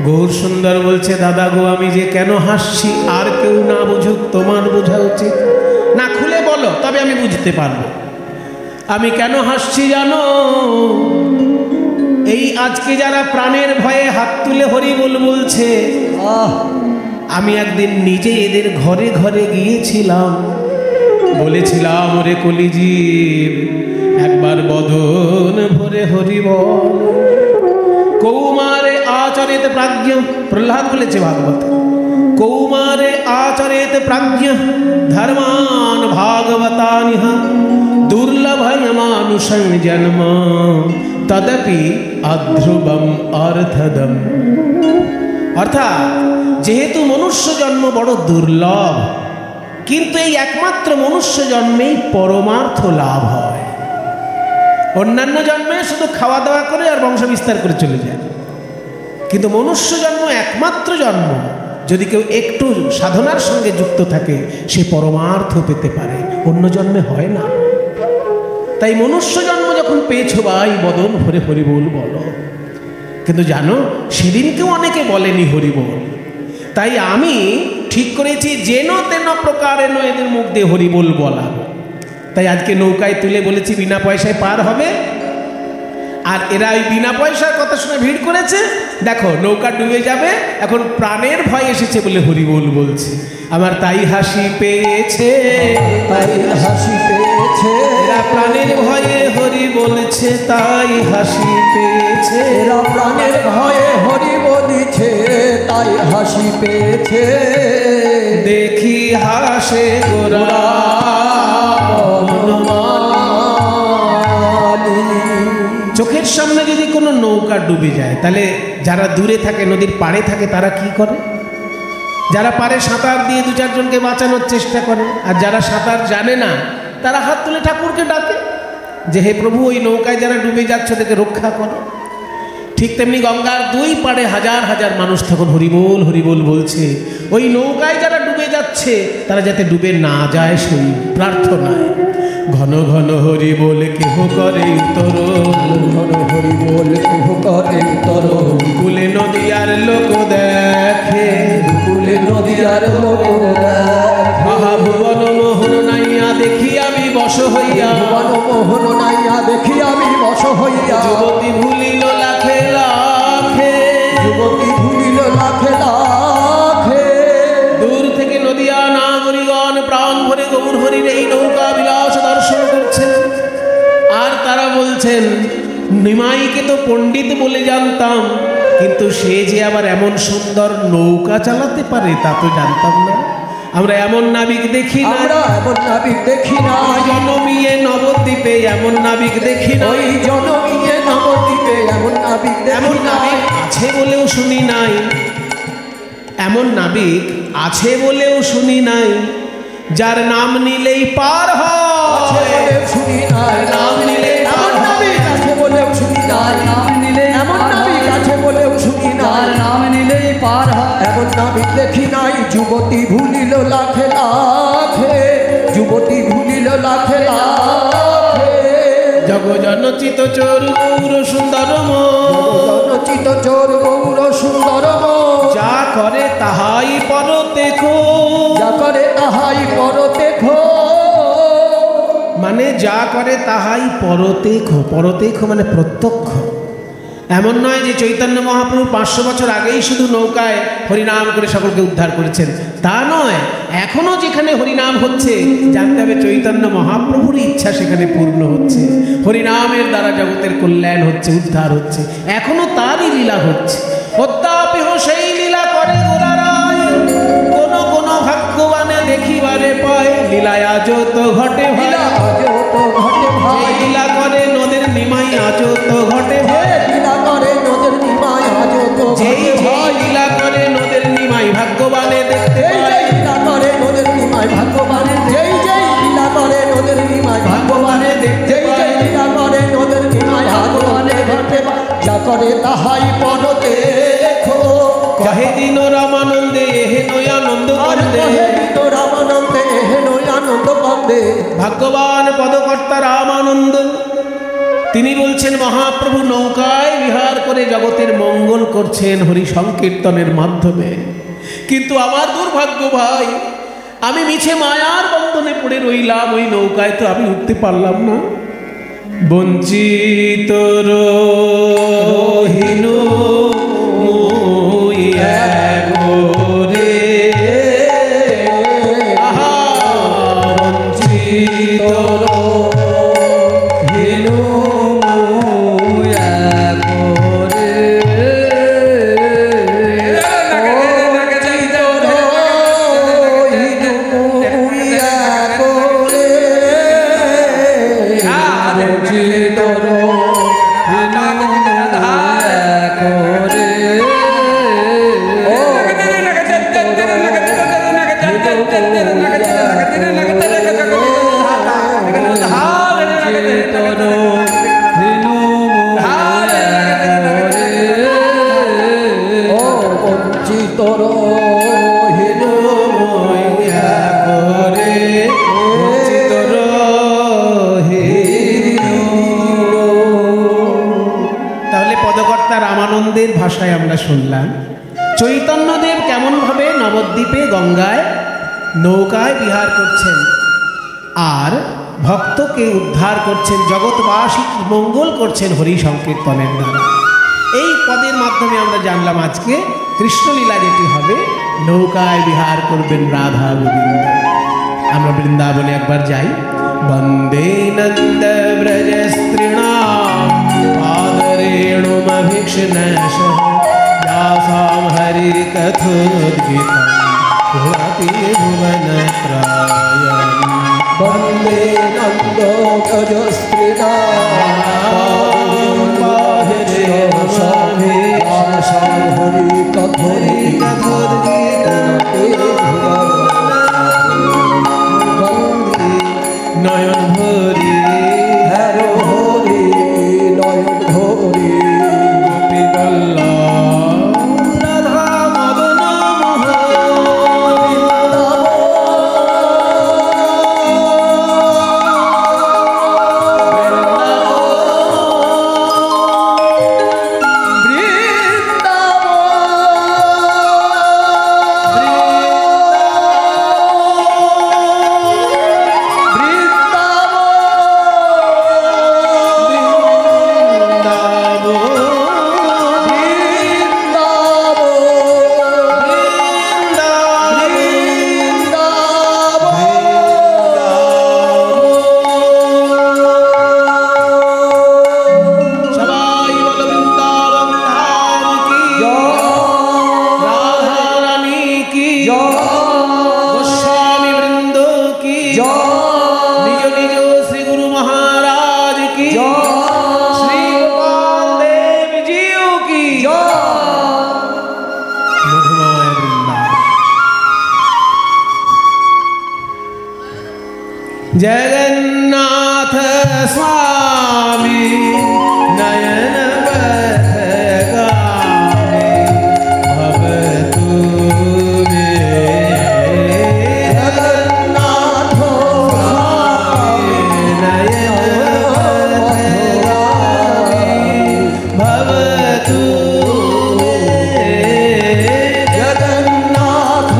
গৌর সুন্দর বলছে, দাদা গো, আমি যে কেন হাসছি আর কেউ না বুঝুক, তোমার বোঝা উচিত। না, খুলে বলো, তবে আমি বুঝতে পারবো আমি কেন হাসছি। জানো, এই আজকে যারা প্রাণের ভয়ে হাত তুলে হরিবোল বলছে, আমি একদিন নিজে এদের ঘরে ঘরে গিয়েছিলাম, বলেছিলাম, ওরে কলিজীব, একবার বদন ভরে হরিবল। কৌমারে আচরেত প্রাজ্ঞ, প্রহ্লাদ বলেছে ভাগবত, কৌমারে আচরেত প্রাজ্ঞ ধর্মান ভাগবতানিহ দুর্লভং মানুষং জন্ম তদপি অধ্রুবম অর্থদম। অর্থাৎ যেহেতু মনুষ্য জন্ম বড় দুর্লভ, কিন্তু এই একমাত্র মনুষ্য জন্মেই পরমার্থ লাভ হয়। অন্যান্য জন্মে শুধু খাওয়া দাওয়া করে আর বংশ বিস্তার করে চলে যায়, কিন্তু মনুষ্য জন্ম একমাত্র জন্ম, যদি কেউ একটু সাধনার সঙ্গে যুক্ত থাকে সে পরমার্থ পেতে পারে, অন্য জন্মে হয় না। তাই মনুষ্য জন্ম যখন পেয়েছো ভাই, বদন ভরে হরিবোল বলো। কিন্তু জানো, সেদিনকেও অনেকে বলেনি হরিবোল। তাই আমি ঠিক করেছি যেন তেন প্রকারে এদের মুখ দিয়ে হরিবোল বলা। তাই আজকে নৌকায় তুলে বলেছি বিনা পয়সায় পার হবে, আর এরা ওই বিনা পয়সার কথা শুনে ভিড় করেছে। দেখো, নৌকা ডুবে যাবে, এখন প্রাণের ভয় এসেছে বলে হরিবোল বলছে। আমার তাই হাসি পেয়েছে, তাই হাসি পেয়েছে, এরা প্রাণের ভয়ে হরি বলছে, তাই হাসি পেয়েছে। এরা প্রাণের ভয়ে হরি বলিছে, তাই হাসি পেয়েছে। দেখি হাসে গোরা চোখের সামনে যদি কোনো নৌকা ডুবে যায়, তাহলে যারা দূরে থাকে, নদীর পাড়ে থাকে, তারা কি করে? যারা পারে সাঁতার দিয়ে দু চারজনকে বাঁচানোর চেষ্টা করে, আর যারা সাঁতার জানে না তারা হাত তুলে ঠাকুরকে ডাকে যে, হে প্রভু, ওই নৌকায় যারা ডুবে যাচ্ছে ওদেরকে রক্ষা করো। ঠিক তেমনি গঙ্গার দুই পাড়ে হাজার হাজার মানুষ তখন হরিবোল হরিবোল বলছে, ওই নৌকায় যারা ডুবে যাচ্ছে তারা যাতে ডুবে না যায় সেই প্রার্থনায়। ঘন ঘন হরিবোল কেহ করে উত্তর, ঘন হরিবোল কেহ করে উত্তর। কুলে নদী আর লোক দেখে, কুলে নদী আর লোক দেখে। মহাভুবন মোহন নাইয়া দেখি আমি বশ হইয়া, ভুবন মোহন নাইয়া দেখি আমি বশ হইয়া। যুবতী ভুলিল লাখে লাখে, যুবতী ভুলিল লাখে লাখে। দূর থেকে নদিয়া নাগরিকগণ প্রাণ ভরে গৌর হরির এই নৌকা বিলাস দর্শন করছেন, আর তারা বলছেন, নিমাইকে তো পণ্ডিত বলে জানতাম, কিন্তু সে যে আবার এমন সুন্দর নৌকা চালাতে পারে তা তো জানতাম না। আমরা এমন নাবিক দেখি না, আমরা এমন নাবিক দেখি না। জনমিয়ে নবদ্বীপে এমন নাবিক দেখি না, ওই জনমিয়ে নবদ্বীপে এমন নাবিক এমন নাবিক আছে বলেও শুনি নাই, এমন নাবিক আছে বলেও শুনি নাই, যার নাম নিলেই পার হয়। শুনি নাই, নাম নিলে এমন নাবিক আছে বলেও শুনি নাই, নাম নিলে এমন নাবিক আছে বলেও শুনি নাই, নাম নিলেই পার হয়। এমন নাবিক দেখি নাই। যুবতী ভুলিল লাখে লাখে, যুবতী ভুলিল লাখে লাখে। জগজনচিত চোর গৌর সুন্দরম, জগজনচিত চোর গৌর সুন্দরম। যা করে তাহাই পরতে কো, করে তাহাই পরতে খো। মানে যা করে তাহাই পরতেখ। পরতেখ মানে প্রত্যক্ষ। এমন নয় যে চৈতন্য মহাপ্রভু 500 বছর আগেই শুধু নৌকায় হরিনাম করে সকলকে উদ্ধার করেছেন, তা নয়। এখনো যেখানে হরিনাম হচ্ছে জানতে হবে চৈতন্য মহাপ্রভুর ইচ্ছা সেখানে পূর্ণ হচ্ছে। হরিনামের দ্বারা জগতের কল্যাণ হচ্ছে, উদ্ধার হচ্ছে, এখনো তারই লীলা হচ্ছে। অদ্যাপিহ সেই লীলা করে গোরারায়, কোন কোন ভাগ্যবানে দেখিবারে পায়। লীলায় আজও তো ঘটে ভাই, আজও তো ঘটে ভাই, লীলা করে নদের নিমাই আজও তো ঘটে ভাই। লীলা করে নদের নিমাই আজও তো ঘটে ভাই, লীলা করে নদের নিমাই ভাগ্যবানে দেখতে যেই পায়। যেই লীলা করে নদের নিমাই ভাগ্যবানে, যেই যেই লীলা করে নদের নিমাই ভাগ্যবানে, যেই যেই লীলা করে নদের নিমাই ভাগ্যবানে ঘটে ভাই। যা করে তাহাই পরতে খো। কহে দিন রামানন্দে হেন আনন্দ আর কন্দে, কহে দিন রামানন্দে হেন আনন্দ কন্দে। ভাগ্যবান পদকর্তা রামানন্দ তিনি বলছেন মহাপ্রভু নৌকায় বিহার করে জগতের মঙ্গল করছেন হরি সংকীর্তনের মাধ্যমে। কিন্তু আমার দুর্ভাগ্য ভাই, আমি মিছে মায়ার বন্ধনে পড়ে রইলাম, ওই নৌকায় তো আমি উঠতে পারলাম না। বঞ্চিত রহিনু মুই একরে, আহা বঞ্চিত রহিনু মুই একরে। তাহলে পদকর্তা রামানন্দের ভাষায় আমরা শুনলাম চৈতন্যদেব কেমনভাবে নবদ্বীপে গঙ্গায় নৌকায় বিহার করছেন আর ভক্তকে উদ্ধার করছেন, জগৎবাসী মঙ্গল করছেন হরি সংকীর্তনের দ্বারা। এই পদের মাধ্যমে আমরা জানলাম আজকে কৃষ্ণলীলা যেটি হবে, নৌকায় বিহার করবেন রাধা গোবিন্দ। আমরা বৃন্দাবনে একবার যাই। বন্দে নন্দ ব্রজ স্ত্রীণাম পাদরেণুমভীক্ষ্ণশ यासां हरिकथोद्गीतं भुवति भुवनत्रायम्। वन्दे नन्दो নয়ন ভরি হ্যারো হরি নয়ন ভরি গোপী বল্লভ রাধা মদন जगन्नाथ स्वामी नयन बहगामी भवतु मे। जगन्नाथ स्वामी नयन बहगामी भवतु मे। जगन्नाथ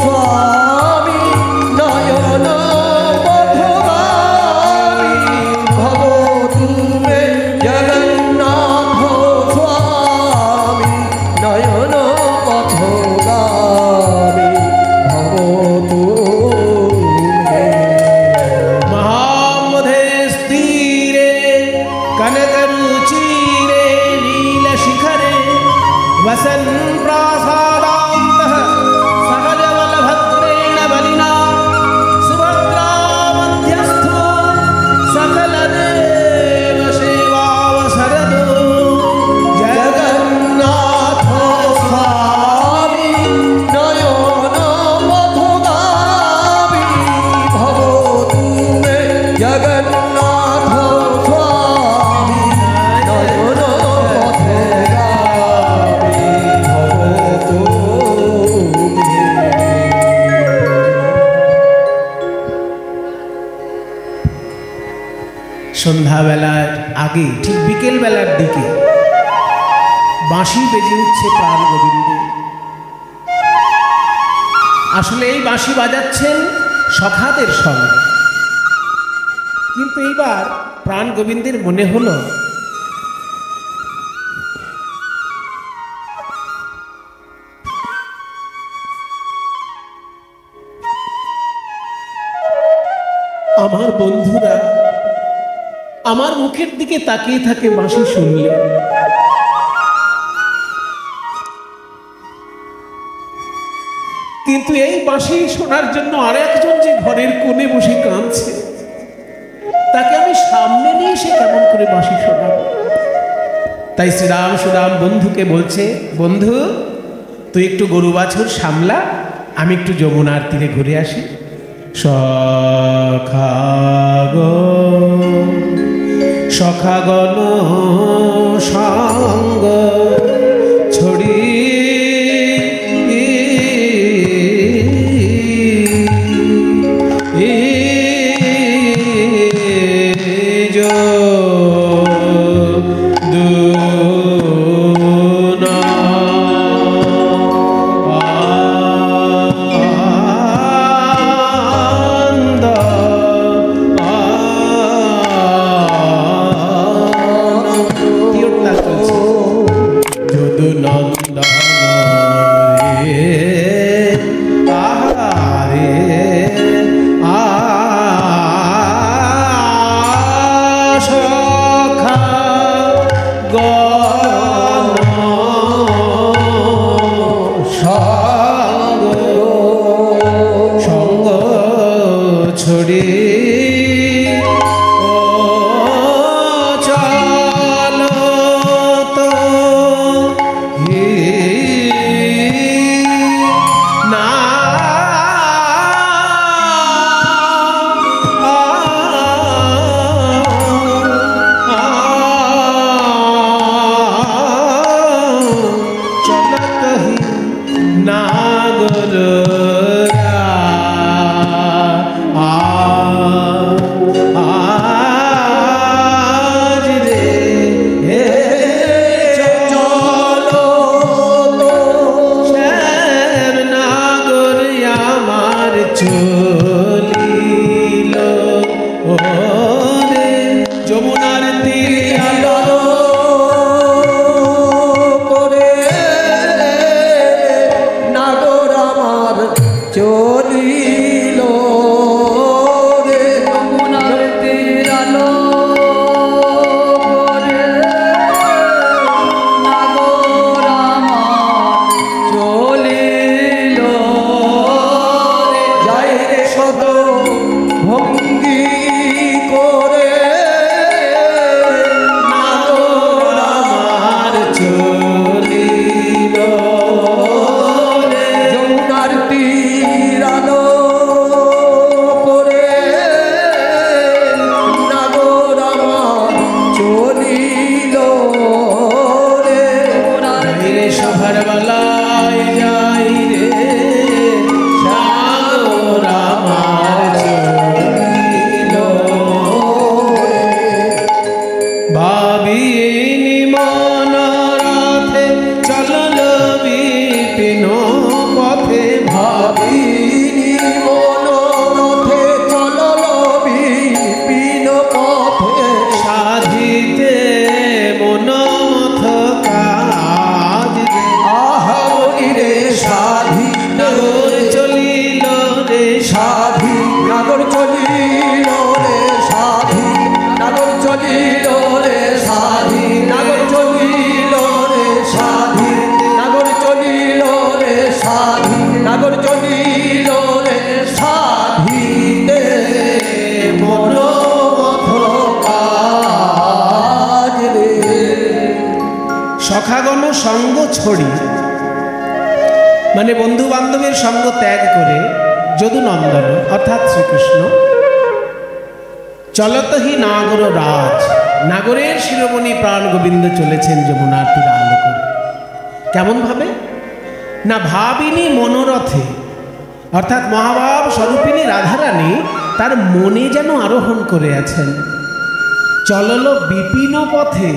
स्वामी वसन् प्रासादान्तः सहजबलभद्रेण बलिना सुभद्रा मध्यस्थो सकलदेव सेवावसरदो जगन्नाथ स्वामी नयन पथगामी भवतु मे जगन्नाथ स्वामी नयन पथगामी भवतु मे। সন্ধ্যাবেলার আগে ঠিক বিকেল বেলার দিকে বাঁশি বেজে উঠছে প্রাণ গোবিন্দে। আসলে এই বাঁশি বাজাচ্ছেন সখাদের সঙ্গে, কিন্তু এইবার প্রাণ গোবিন্দের মনে হলো আমার বন্ধুরা আমার মুখের দিকে তাকিয়ে থাকে বাঁশি শুনলে। কিন্তু এই বাঁশি শোনার জন্য আর একজন যে ঘরের কোণে বসে কাঁদছে, তাকে আমি সামনে নিয়ে এসে কেমন করে বাঁশি শোনাবো? তাই শ্রীরাম সুরাম বন্ধুকে বলছে, বন্ধু তুই একটু গরু বাছুর সামলা, আমি একটু যমুনার তীরে ঘুরে আসি। সখাগণ সঙ্গ ছড়ি সঙ্গ ছড়ি, মানে বন্ধু বান্ধবের সঙ্গ ত্যাগ করে যদুনন্দন অর্থাৎ শ্রীকৃষ্ণ চলতহি নাগর রাজ, নাগরের শিরোমণি প্রাণ গোবিন্দ চলেছেন যমুনার তীরে আলো করে। কেমন ভাবে না, ভাবিনী মনোরথে অর্থাৎ মহাভাব স্বরূপিণী রাধারানী তার মনে যেন আরোহণ করে আছেন। চলল বিপিন পথে,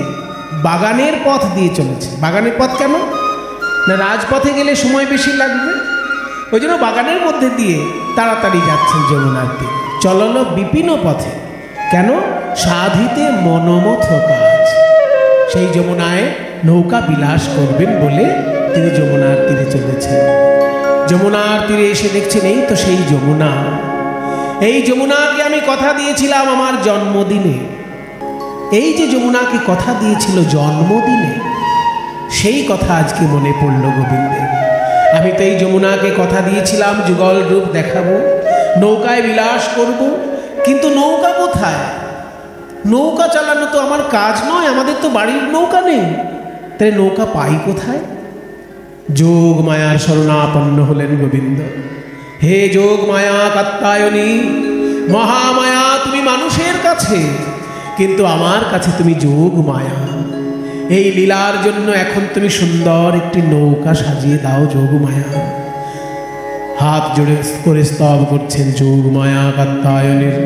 বাগানের পথ দিয়ে চলেছে। বাগানের পথ কেন না, রাজপথে গেলে সময় বেশি লাগবে, ওই জন্য বাগানের মধ্যে দিয়ে তাড়াতাড়ি যাচ্ছেন যমুনার তীরে। চলল বিপিন পথে, কেন সাধিতে মনোমথ কাজ, সেই যমুনায় নৌকা বিলাস করবেন বলে তিনি যমুনার তীরে চলেছেন। যমুনার তীরে এসে দেখছেন এই তো সেই যমুনা, এই যমুনাকে আমি কথা দিয়েছিলাম আমার জন্মদিনে। এই যে যমুনাকে কথা দিয়েছিল জন্মদিনে, সেই কথা আজকে মনে পড়ল গোবিন্দের। আমি তো এই যমুনাকে কথা দিয়েছিলাম যুগল রূপ দেখাবো, নৌকায় বিলাস করব, কিন্তু নৌকা কোথায়? নৌকা চালানো তো আমার কাজ নয়, আমাদের তো বাড়ির নৌকা নেই, তাই নৌকা পাই কোথায়? যোগ মায়ার শরণাপন্ন হলেন গোবিন্দ। হে যোগ মায়া কাত্যায়নী, মহামায়া তুমি মানুষের কাছে, কিন্তু আমার কাছে তুমি যোগ মায়া। এই লীলার জন্য এখন তুমি সুন্দর একটি নৌকা সাজিয়ে দাও যোগ মায়া। হাত জোড়ে করে স্তব করছেন যোগ মায়া কাত্যায়নীর।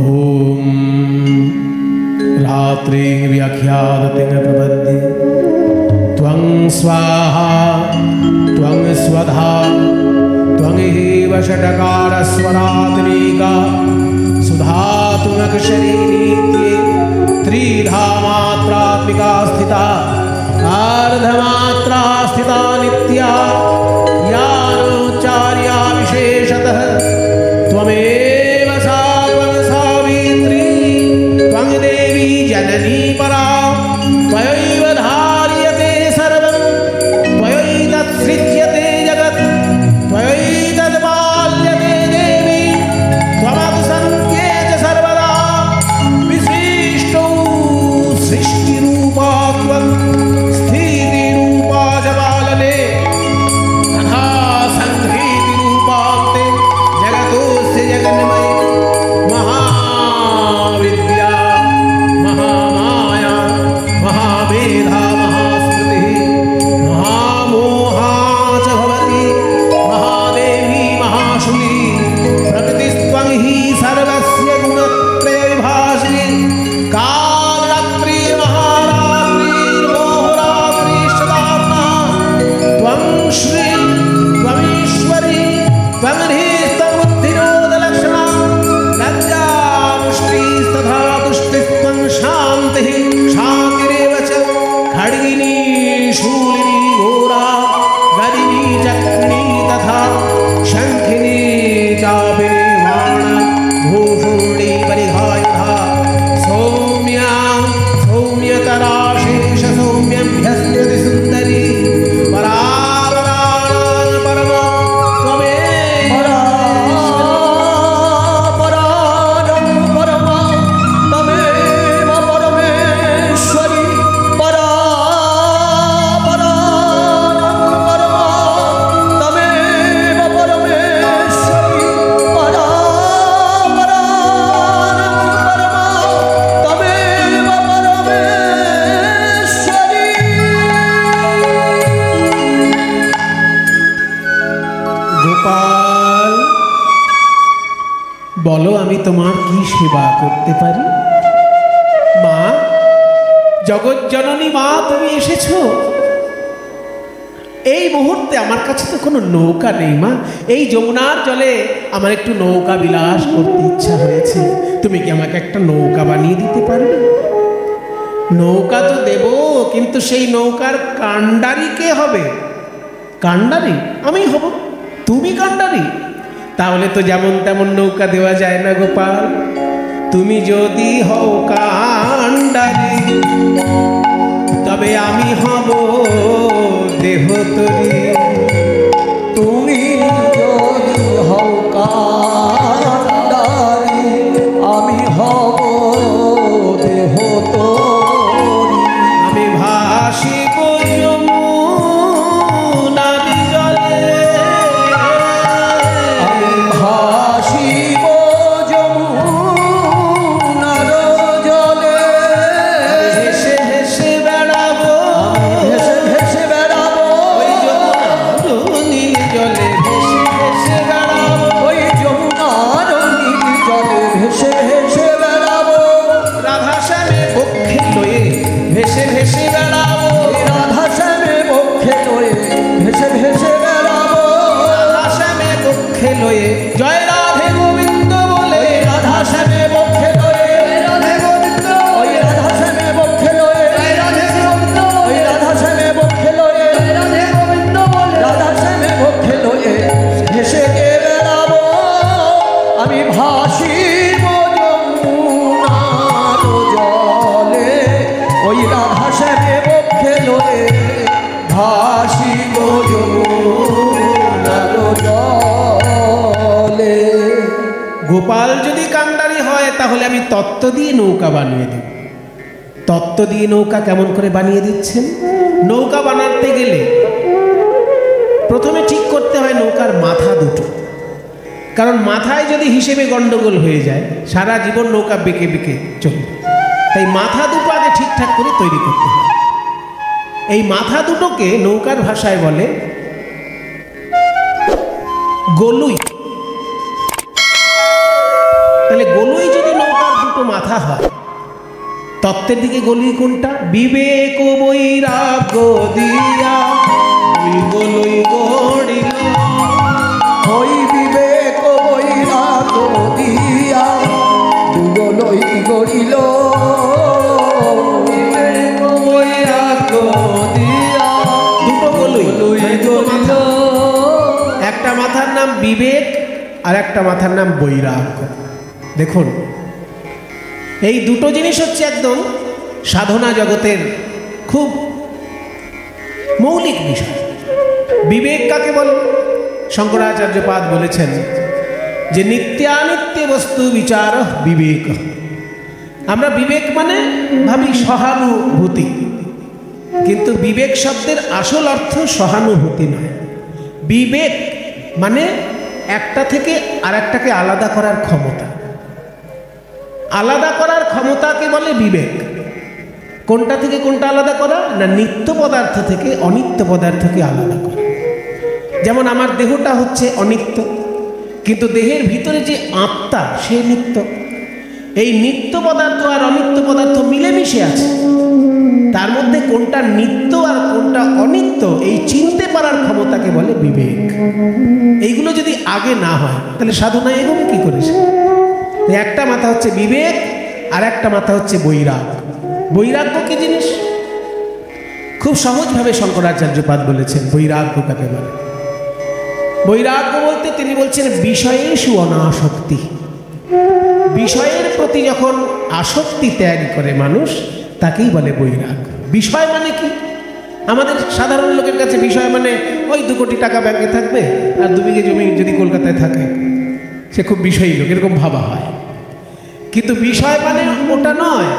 ওম রাত্রে ব্যাখ্যাতে প্রবদ্ধে ত্বং স্বাহা ত্বং স্বধা ত্বং এব ষটকার স্বরাত্মিকা সুধাতুমক্ষরী নিত্যে ত্রিধা মাত্রাত্মিকা স্থিতা अर्धमात्रा स्थिता नित्या यानोच्चार्या विशेषतः त्वमेव सा त्वं सावित्री त्वं देवी जननी परा त्वयैव धार्यते सर्वं त्वयैतत्सृज्यते जगत् त्वयैतद्पाल्यते देवी त्वमत्सन्त्ये च सर्वदा विशिष्टौ सृष्टिरूपा त्वं महाविद्या महामाया महामेधा महास्मृति महामोहा च भवति महादेवी महाशुली प्रकृतिस्त्वं हि सर्वस्य गुणत्रय विभासिनी कालरात्रि महारात्रि मोहरात्रि त्वं श्री त्वमीश्वरी त्वं शांति शांतिरेव च खड्गिनी शूलिनी घोरा गदिनी चक्रिणी तथा शंखिनी चापिनी वाण भूषुणी परिघायुधा सौम्या सौम्यतरा शेष सौम्यभ्यस्यति सुंदरी परावराणां परमा त्वमेव বলো আমি তোমার কি সেবা করতে পারি? মা, জগৎ জননী মা, তুমি এসেছো। এই মুহূর্তে আমার কাছে তো কোনো নৌকা নেই মা, এই যমুনার জলে আমার একটু নৌকা বিলাস করতে ইচ্ছা হয়েছে, তুমি কি আমাকে একটা নৌকা বানিয়ে দিতে পারবে? নৌকা তো দেব, কিন্তু সেই নৌকার কাণ্ডারি কে হবে? কাণ্ডারি আমি হব, তুমি কাণ্ডারি? তাহলে তো যেমন তেমন নৌকা দেওয়া যায় না গোপাল। তুমি যদি হও কাণ্ডারি, তবে আমি হব দেহতরী। তুমি যদি হও কাণ্ডারি, আমি হব দেহতরী। আমি ভাসিব যমুনা ভাসি গো যমুনার জলে। গোপাল যদি কান্ডারি হয় তাহলে আমি তত্ত্ব দিয়ে নৌকা বানিয়ে দেব। তত্ত্ব দিয়ে নৌকা কেমন করে বানিয়ে দিচ্ছেন? নৌকা বানাতে গেলে প্রথমে ঠিক করতে হয় নৌকার মাথা দুটো, কারণ মাথায় যদি হিসেবে গন্ডগোল হয়ে যায় সারা জীবন নৌকা বেঁকে বেঁকে চলবে। তাই মাথা দুটো আগে ঠিকঠাক করে তৈরি করতে হয়। এই মাথা দুটোকে নৌকার ভাষায় বলে গলুই। তাহলে গলুই যদি নৌকার দুটো মাথা হয়, তত্ত্বের দিকে গলুই কোনটা? বিবেক বৈরাগ্য দিয়া গলুই গড়িল, ওই বিবেক বৈরাগ্য দিয়া দুগলই গড়িল। বিবেক বৈরাগ্য দিয়া দুটো গলুই গড়িল। একটা মাথার নাম বিবেক আর একটা মাথার নাম বৈরাগ্য। দেখুন, এই দুটো জিনিস হচ্ছে একদম সাধনা জগতের খুব মৌলিক বিষয়। বিবেক কাকে বলে? শঙ্করাচার্যপাদ বলেছেন যে নিত্যানিত্য বস্তু বিচার বিবেক। আমরা বিবেক মানে ভাবি সহানুভূতি, কিন্তু বিবেক শব্দের আসল অর্থ সহানুভূতি নয়। বিবেক মানে একটা থেকে আরেকটাকে আলাদা করার ক্ষমতা। আলাদা করার ক্ষমতাকে বলে বিবেক। কোনটা থেকে কোনটা আলাদা করা? না, নিত্য পদার্থ থেকে অনিত্য পদার্থকে আলাদা করা। যেমন আমার দেহটা হচ্ছে অনিত্য, কিন্তু দেহের ভিতরে যে আত্মা সে নিত্য। এই নিত্য পদার্থ আর অনিত্য পদার্থ মিলেমিশে আছে, তার মধ্যে কোনটা নিত্য আর কোনটা অনিত্য এই চিনতে পারার ক্ষমতাকে বলে বিবেক। এইগুলো যদি আগে না হয় তাহলে সাধনা এগোবে কি করে? একটা মাথা হচ্ছে বিবেক আর একটা মাথা হচ্ছে বৈরাগ্য। বৈরাগ্য কি জিনিস? খুব সহজভাবে শঙ্করাচার্যপাদ বলেছেন বৈরাগ্য কাকে বলে। বৈরাগ্য বলতে তিনি বলছেন বিষয়েষু অনাসক্তি। বিষয়ের প্রতি যখন আসক্তি ত্যাগ করে মানুষ, তাকেই বলে বৈরাগ্য। বিষয় মানে কি? আমাদের সাধারণ লোকের কাছে বিষয় মানে ওই 2 কোটি টাকা ব্যাংকে থাকবে আর 2 বিঘে জমি যদি কলকাতায় থাকে, সে খুব বিষয়ী লোক, এরকম ভাবা হয়। কিন্তু বিষয় মানে ওটা নয়,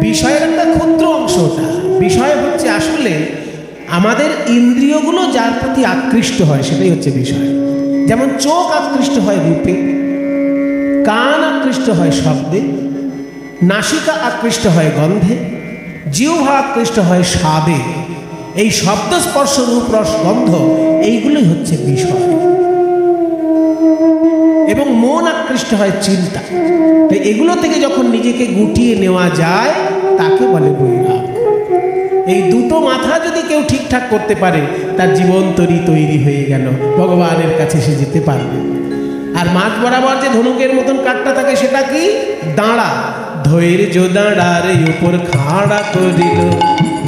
বিষয়ের একটা ক্ষুদ্র অংশ ওটা। বিষয় হচ্ছে আসলে আমাদের ইন্দ্রিয়গুলো যার প্রতি আকৃষ্ট হয় সেটাই হচ্ছে বিষয়। যেমন চোখ আকৃষ্ট হয় রূপে, কান আকৃষ্ট হয় শব্দে, নাসিকা আকৃষ্ট হয় গন্ধে, জিহ্বা আকৃষ্ট হয় স্বাদে। এই শব্দ স্পর্শ রূপ রস গন্ধ এইগুলোই হচ্ছে বিষয়। এবং মন আকৃষ্ট হয় চিন্তা। তো এগুলো থেকে যখন নিজেকে গুটিয়ে নেওয়া যায় তাকে বলে বৈরাগ্য। এই দুটো মাথা যদি কেউ ঠিকঠাক করতে পারে তার জীবন তৈরি হয়ে গেল, ভগবানের কাছে সে যেতে পারবে। আর মাঝ বরাবর যে ধনুকের মতন কাঠটা থাকে সেটা কি? দাঁড়া। ধৈর্য দাঁড়ার উপর খাড়া করিল,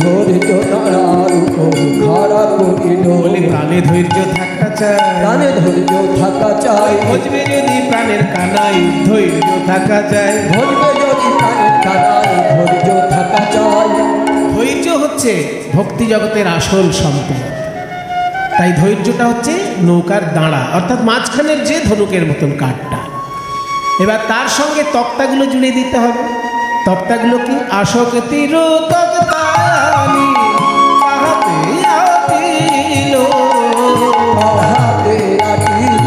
ধৈর্য দাঁড়ার উপর খাড়া করিল। বলে প্রাণে ধৈর্য থাকা চাই, প্রাণে ধৈর্য থাকা চাই। ভজবে যদি প্রাণের কানাই ধৈর্য থাকা চাই, ভজবে যদি প্রাণের কানাই ধৈর্য থাকা চাই। ধৈর্য হচ্ছে ভক্তি জগতের আসল সম্পদ। তাই ধৈর্যটা হচ্ছে নৌকার দাঁড়া, অর্থাৎ মাঝখানের যে ধনুকের মতন কাঠটা। এবার তার সঙ্গে তক্তাগুলো জুড়ে দিতে হবে। তক্তাগুলো কি? আসক্তির তক্তানি তাহাতে আটিল, তাহাতে আটিল।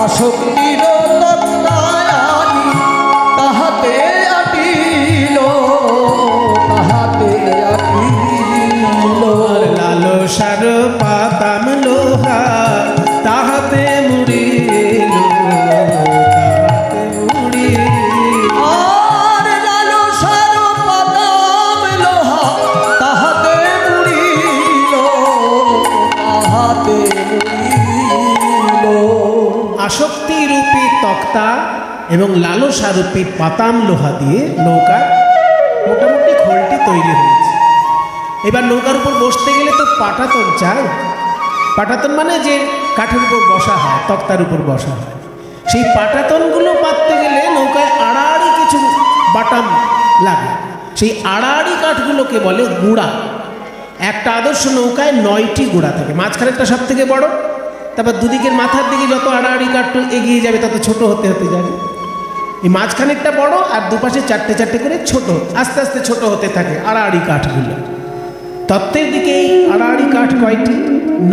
আসক্তির তক্তানি তাহাতে আটিল, তাহাতে আটিল। লালসার পাতাম লোহা তাহাতে মুড়িল, তাহাতে মুড়িল। আর লালসার পাতাম লোহা তাহাতে মুড়িল, তাহাতে মুড়িল। আসক্তিরূপী তক্তা এবং লালসারূপী পাতাম লোহা দিয়ে নৌকার মোটামুটি খোলটি তৈরি হয়েছে। এবার নৌকার উপর বসতে গেলে তো পাটাতন চাই। পাটাতন মানে যে কাঠের উপর বসা হয়, তক্তার উপর বসা হয়। সেই পাটাতনগুলো পাততে গেলে নৌকায় আড়াআড়ি কিছু বাটাম লাগে। সেই আড়াআড়ি কাঠগুলোকে বলে গুঁড়া। একটা আদর্শ নৌকায় 9টি গোড়া থাকে, মাঝখানেরটা সব থেকে বড়, তারপর দুদিকের মাথার দিকে যত আড়াআড়ি কাঠ এগিয়ে যাবে তত ছোট হতে হতে যাবে। এই মাঝখানেরটা বড় আর দুপাশে 4টে 4টে করে ছোট, আস্তে আস্তে ছোট হতে থাকে আড়াআড়ি কাঠগুলো। তত্ত্বের দিকে এই আড়াআড়ি কাঠ কয়টি?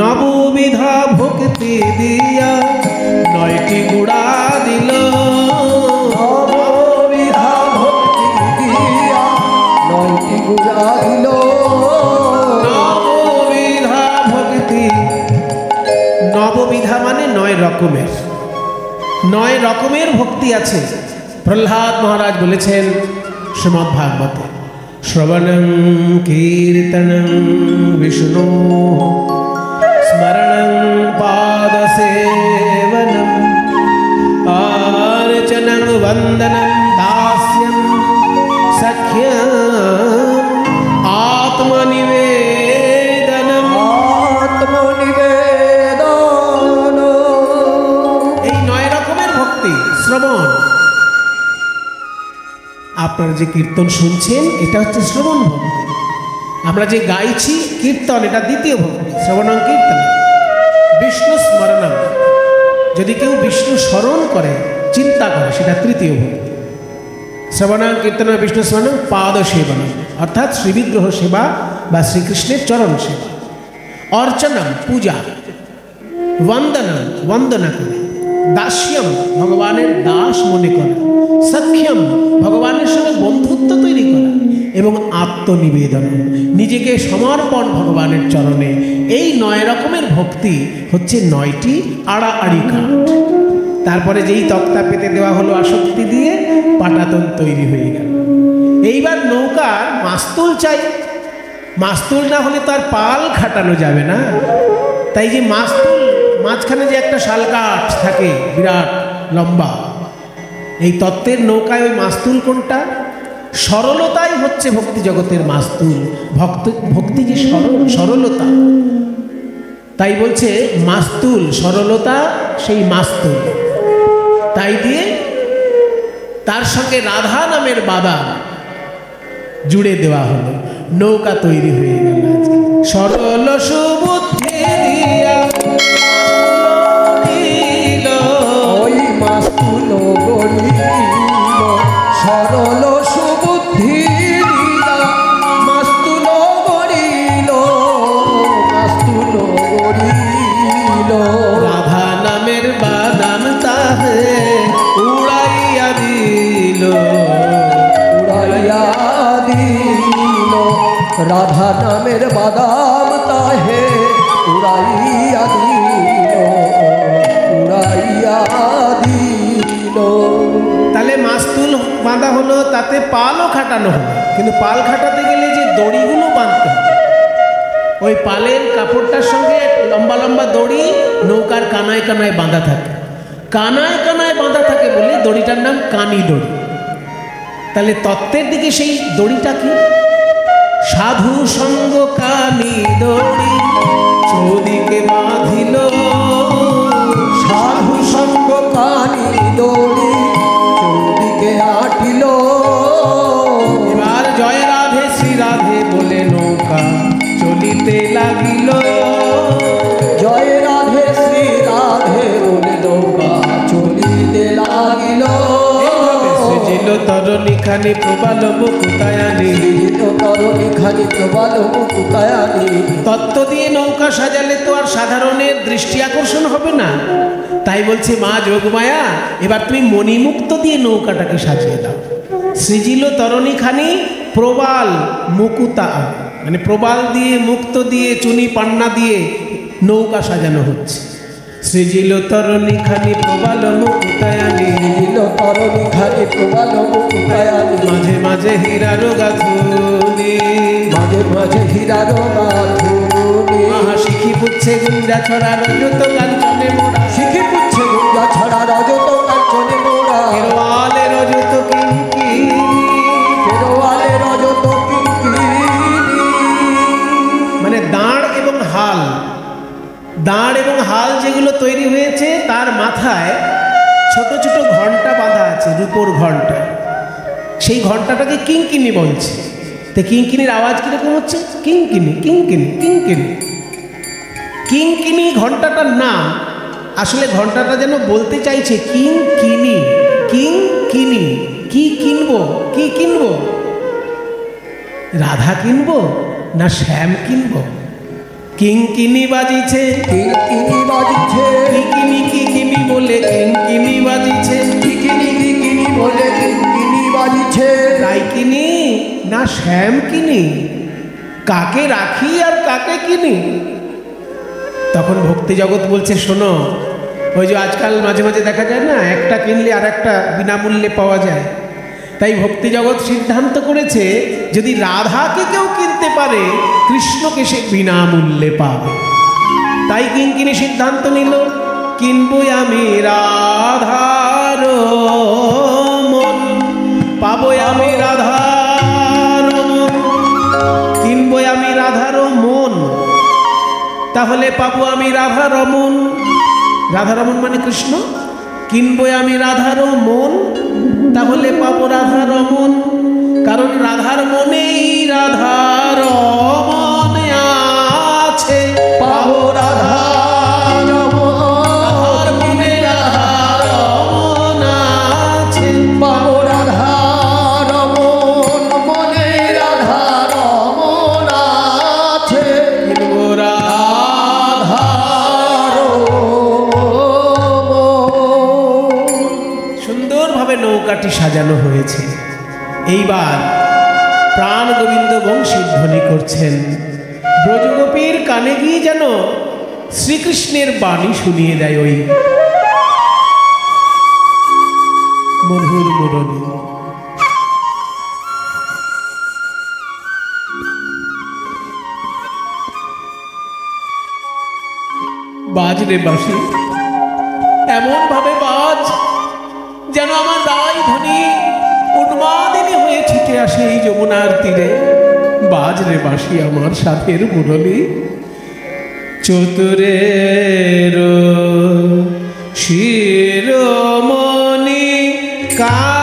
নববিধা ভক্তি দিয়া 9টি গোড়া দিল, নববিধা ভক্তি দিয়া 9টি গোড়া দিল। নববিধা ভক্তি, নববিধা মানে 9 রকমের, 9 রকমের ভক্তি আছে। প্রহ্লাদ মহারাজ বলেছেন শ্রীমদ্ ভাগবতে, শ্রবণং কীর্তনং বিষ্ণু স্মরণং পাদসেবনম আর্চনং বন্দনং দাস্যং সখ্যম আত্মনিবেদনম। আত্মনিবেদন, এই 9 রকমের ভক্তি। শ্রবণ, আপনারা যে কীর্তন শুনছেন এটা হচ্ছে শ্রবণ ভক্তি। আমরা যে গাইছি কীর্তন, এটা দ্বিতীয় ভক্তি, শ্রবণং কীর্তন। বিষ্ণু স্মরণম, যদি কেউ বিষ্ণু স্মরণ করে, চিন্তা করে, সেটা তৃতীয় ভক্তি। শ্রবণং কীর্তন বিষ্ণু স্মরণং পাদ সেবনম, অর্থাৎ শ্রীবিগ্রহ সেবা বা শ্রীকৃষ্ণের চরণ সেবা। অর্চনম, পূজা। বন্দনম, বন্দনা করে। দাস্যম, ভগবানের দাস মনে করা। সখ্যম, ভগবানের সঙ্গে বন্ধুত্ব তৈরি করা। এবং আত্মনিবেদন, নিজেকে সমর্পণ ভগবানের চরণে। এই 9 রকমের ভক্তি হচ্ছে 9টি আড়াআড়ি কাঠ। তারপরে যেই তক্তা পেতে দেওয়া হলো আসক্তি দিয়ে, পাটাতন তৈরি হয়ে গেল। এইবার নৌকার মাস্তুল চাই, মাস্তুল না হলে তো আর পাল খাটানো যাবে না। তাই যে মাস্তুল, মাঝখানে যে একটা শালকাঠ থাকে বিরাট লম্বা, এই তত্ত্বের নৌকায় ওই মাস্তুল কোনটা? সরলতাই হচ্ছে ভক্তি জগতের মাস্তুল। ভক্তি যে সরলতা, তাই বলছে মাস্তুল, সরলতা সেই মাস্তুল। তাই দিয়ে তার সঙ্গে রাধা নামের বাদাম জুড়ে দেওয়া হলো, নৌকা তৈরি হয়ে গেল। আজকে সরল সুবুদ্ধি দিয়া ওই মাস্তুল গড়িল, সরল সুবুদ্ধি দিয়া মাস্তুল গড়িল, মাস্তুল গড়িল। রাধা নামের বাদাম তাহে উড়াইয়া দিল, উড়াইয়া দিল। রাধা নামের বাদাম তাহে উড়াইয়া দিল, উড়াইয়া দিল। তাহলে মাস্তুল বাঁধা হলো, তাতে পালও খাটানো হলো। কিন্তু পাল খাটাতে গেলে যে দড়িগুলো বাঁধতে হবে, ওই পালের কাপড়টার সঙ্গে লম্বা লম্বা দড়ি নৌকার কানায় কানায় বাঁধা থাকে। কানায় কানায় বাঁধা থাকে বলে দড়িটার নাম কানি দড়ি। তাহলে তত্ত্বের দিকে সেই দড়িটা কি? সাধু সঙ্গ কানি দড়ি চৌদিকে বাঁধিল, সাধু সঙ্গ কানি দড়ি চৌদিকে আটিল। এবার জয় রাধে শ্রী রাধে বলে নৌকা চলিতে লাগিল, জয় রাধে শ্রী রাধে বলে নৌকা চলিতে লাগিল। সেজিল তরণী খানি প্রবাল মুকুতায়ানি, তরণী খানি প্রবাল মুকুতায়ানি। তত্ত্ব দিয়ে নৌকা সাজালে তো আর সাধারণের দৃষ্টি আকর্ষণ হবে না। তাই বলছে মা যোগমায়া, এবার তুমি মণিমুক্ত দিয়ে নৌকাটাকে সাজিয়ে দাও। সৃজিল তরণী খানি প্রবাল মুকুতা, মানে প্রবাল দিয়ে, মুক্ত দিয়ে, চুনি পান্না দিয়ে নৌকা সাজানো হচ্ছে। সৃজিল তরণী খানি প্রবাল মুকুতায়ানি, সৃজিল তরণী খানি প্রবাল মুকুতায়ানি। মাঝে মাঝে হীরার গাথুনি, মাঝে মাঝে হীরার গাথুনি। আহা শিখি পুচ্ছে গুঞ্জা ছড়া রজত কাঞ্চনে মোড়া, শিখি পুচ্ছে গুঞ্জা ছড়া রজত কাঞ্চনে মোড়া। ফেরওয়ালে রজত কিঙ্কিনি, ফেরওয়ালে রজত কিঙ্কিনি। মানে দাঁড় এবং হাল, দাঁড় এবং হাল যেগুলো তৈরি হয়েছে তার মাথায় ছোট ছোট ঘন্টা বাঁধা আছে, রূপোর ঘন্টা। সেই ঘন্টাটাকে কিঙ্কিনি বলছে। তো কিঙ্কিনির আওয়াজ কিরকম হচ্ছে? কিঙ্কিনি কিঙ্কিনি কিঙ্কিনি। কিঙ্কিনি ঘন্টাটার নাম, আসলে ঘন্টাটা যেন বলতে চাইছে কিঙ্কিনি কিঙ্কিনি। কি কিনবো? কি কিনবো? রাধা কিনবো না শ্যাম কিনবো? কিঙ্কিনি বাজিছে কিঙ্কিনি বাজিছে, কিকিনি কিকিনি বলে কিঙ্কিনি বাজিছে। কিকিনি কিকিনি বলে কিঙ্কিনি বাজিছে। রাই কিনি না শ্যাম কিনি? কাকে রাখি আর কাকে কিনি? তখন ভক্তি জগৎ বলছে, শোনো, ওই যে আজকাল মাঝে মাঝে দেখা যায় না, একটা কিনলে আর একটা বিনামূল্যে পাওয়া যায়। তাই ভক্তি জগৎ সিদ্ধান্ত করেছে, যদি রাধাকে কেউ কিনতে পারে, কৃষ্ণকে সে বিনামূল্যে পাবে। তাই কিঙ্কিনি সিদ্ধান্ত নিল, কিনবো আমি রাধার মন, পাবো আমি রাধার মন। কিনবো আমি রাধার মন, তাহলে পাবো আমি রাধারমন। রাধারমন মানে কৃষ্ণ। কিনবো আমি রাধার মন, তাহলে পাবো রাধারমন। কারণ রাধার মনেই রাধারমন আছে, পাবো রাধারমন। রাধার মনে রাধারমন আছে, পাবো রাধারমন, মনে রাধারমন আছে। কিনবো সুন্দরভাবে নৌকাটি সাজানো হয়েছে। এইবার প্রাণ গোবিন্দ বংশীধ্বনি করছেন। ব্রজগোপীর কানে গিয়ে যেন শ্রীকৃষ্ণের বাণী শুনিয়ে দেয় ওই মধুর মুরলী। বাজ রে বাঁশি, এমন ভাবে বাজ যেন আমার রায় ধ্বনি উন্মাদিনী হয়ে ছুটে আসে এই যমুনার তীরে। বাজ রে বাঁশি আমার সাথের মুরলী। চতুরের শিরোমণি কান,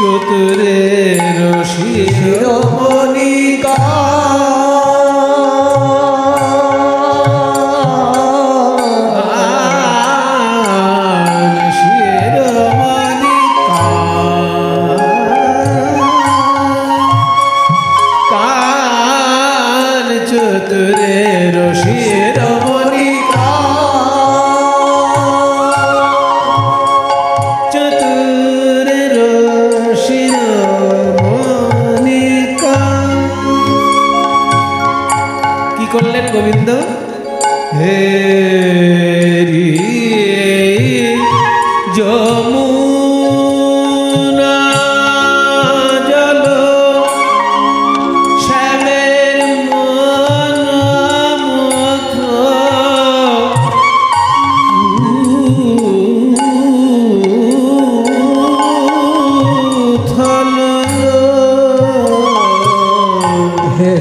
চতুরের শিরোমণি করলেন গোবিন্দ? হে যমুনা জল শ্যামের মন মথ, থল হে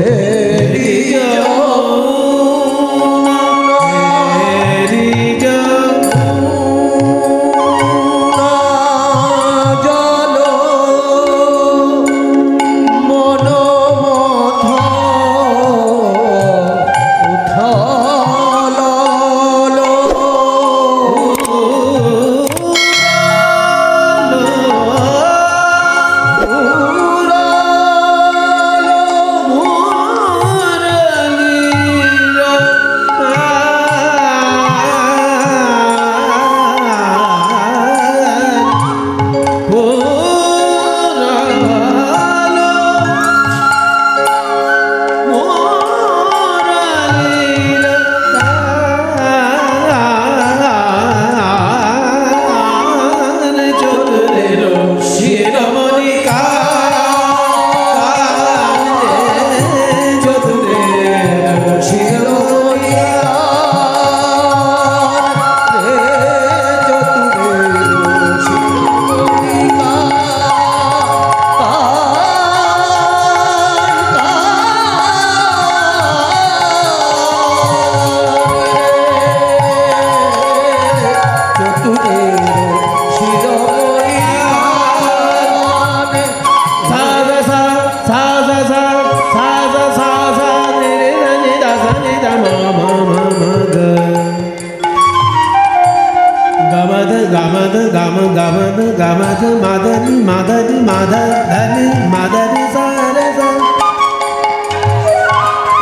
গামা মাদানি মাদানি মাধা ধানি মাদানি সারে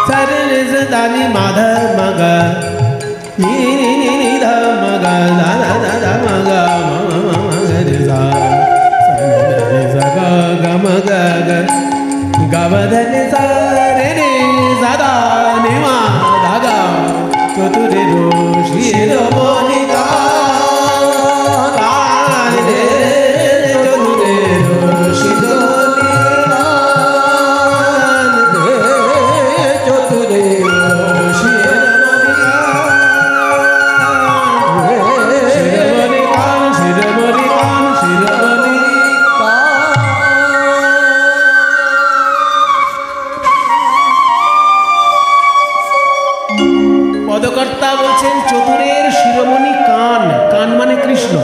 সারে রে দানি মাধা মাগা নি নি নি নি ধা মাগা দা দা দা দা মাগা মা মা মা রে সা সারে রে সা গা গা মাগা গা গামা ধানি সারে রে সাদা নি মা দা গা চতুরে রো শিরোমণি পদকর্তা বলছেন চতুরের শিরোমণি কান, কান মানে কৃষ্ণ,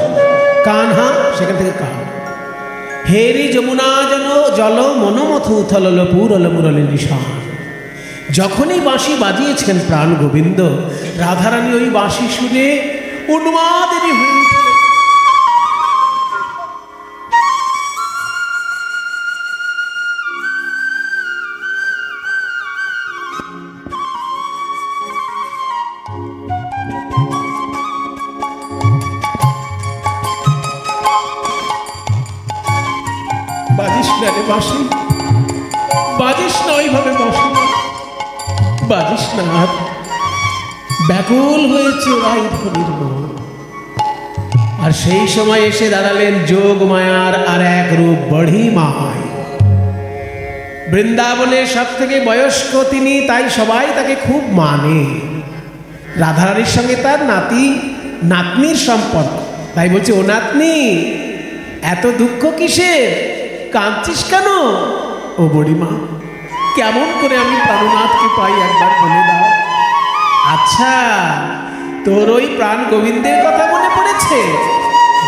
কান হা সেখান থেকে কান। হেরি যমুনা যেন জল মনোমথ উথল পুরল মুরলি নিশান। যখনই বাঁশি বাজিয়েছেন প্রাণ গোবিন্দ, রাধারানী ওই বাঁশি শুনে উন্মাদিনী হয়ে উঠলেন। বাজিস না রে বাঁশি, বাজিস না ওইভাবে বাঁশি, বাজিস না। ব্যাকুল হয়েছে রাই ধনির মন। আর সেই সময় এসে দাঁড়ালেন যোগ মায়ার আর এক রূপ বড়ি মায়। বৃন্দাবনের সব থেকে বয়স্ক তিনি, তাই সবাই তাকে খুব মানে। রাধারানীর সঙ্গে তার নাতি নাতনির সম্পর্ক, তাই বলছে ও নাতনি এত দুঃখ কিসের, কাঁদছিস কেন? ও বুড়িমা, কেমন করে আমি প্রাণনাথকে পাই একবার বলে দাও। আচ্ছা, তোর ওই প্রাণ গোবিন্দের কথা মনে পড়েছে?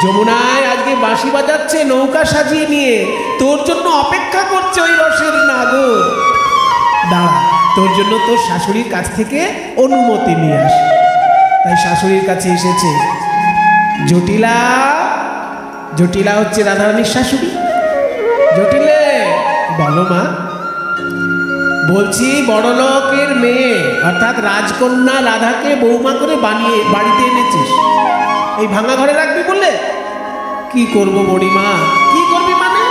যমুনায় আজকে বাঁশি বাজাচ্ছে নৌকা সাজিয়ে নিয়ে, তোর জন্য অপেক্ষা করছে ওই রসের নাগর। দাঁড়া, তোর জন্য তোর শাশুড়ির কাছ থেকে অনুমতি নিয়ে আস। তাই শাশুড়ির কাছে এসেছে। জটিলা, জটিলা হচ্ছে রাধারানীর শাশুড়ি। জটিলে, বলো মা। বলছি বড়লোকের মেয়ে অর্থাৎ রাজকন্যা রাধাকে বৌমা করে বানিয়ে বাড়িতে এনেছিস, এই ভাঙা ঘরে রাখবি বলে? কি করব বুড়িমা? কি করবি মানে?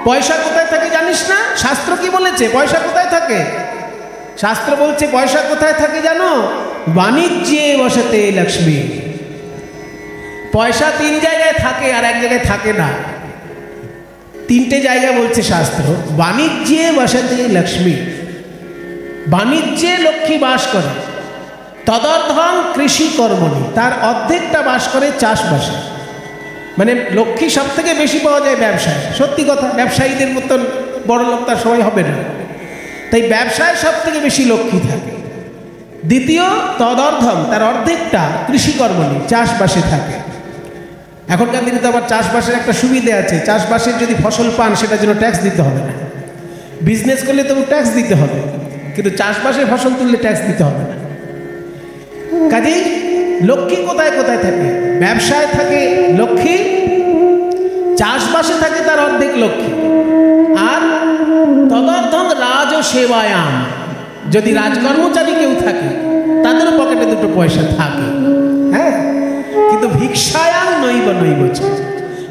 পয়সা কোথায় থাকে জানিস না? শাস্ত্র কি বলেছে পয়সা কোথায় থাকে? শাস্ত্র বলছে পয়সা কোথায় থাকে জানো? বাণিজ্যে বসতে লক্ষ্মী। পয়সা তিন জায়গায় থাকে আর এক জায়গায় থাকে না। তিনটে জায়গা বলছে শাস্ত্র। বাণিজ্যে বসতে লক্ষ্মী, বাণিজ্যে লক্ষ্মী বাস করে। তদর্ধং কৃষি কর্মণি, তার অর্ধেকটা বাস করে চাষবাসে। মানে লক্ষ্মী সব থেকে বেশি পাওয়া যায় ব্যবসায়। সত্যি কথা, ব্যবসায়ীদের মতন বড় লোক তার সবাই হবে না, তাই ব্যবসায় সব থেকে বেশি লক্ষ্মী থাকে। দ্বিতীয় তদর্ধম, তার অর্ধেকটা কৃষিকর্মণি, চাষবাসে থাকে। এখনকার দিনে তো আবার চাষবাসের একটা সুবিধে আছে, চাষবাসের যদি ফসল পান সেটার জন্য ট্যাক্স দিতে হবে না। বিজনেস করলে তবু ট্যাক্স দিতে হবে, কিন্তু চাষবাসের ফসল তুললে ট্যাক্স দিতে হবে না। কাজেই লক্ষ্মী কোথায় কোথায় থাকে? ব্যবসায় থাকে লক্ষ্মী, চাষবাসে থাকে তার অর্ধেক লক্ষ্মী। আর তদর্থম রাজ সেবায়াম, যদি রাজকর্মচারী কেউ থাকে তাদেরও পকেটে দুটো পয়সা থাকে। হ্যাঁ, কিন্তু ভিক্ষায়াং নৈব নৈব,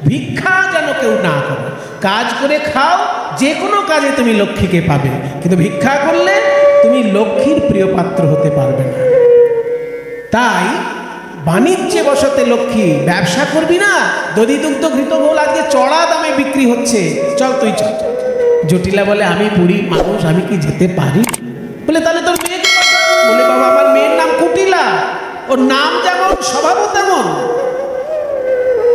ভিক্ষা যেন কেউ না করে। কাজ করে খাও, যে কোনো কাজে তুমি লক্ষ্মীকে পাবে, কিন্তু ভিক্ষা করলে তুমি লক্ষ্মীর প্রিয় পাত্র হতে পারবে না। তাই বাণিজ্যে বসতে লক্ষ্মী, ব্যবসা করবি না? দধি দুগ্ধ ঘৃত গোল আজকে চড়া দামে বিক্রি হচ্ছে, চল তুই চল। জটিলা বলে আমি বুড়ি মানুষ, আমি কি যেতে পারি? বলে তাহলে তোর মেয়েকে পাঠা। বলে বাবা আমার মেয়ের নাম কুটিলা, ওর নাম যেমন স্বভাবও তেমন।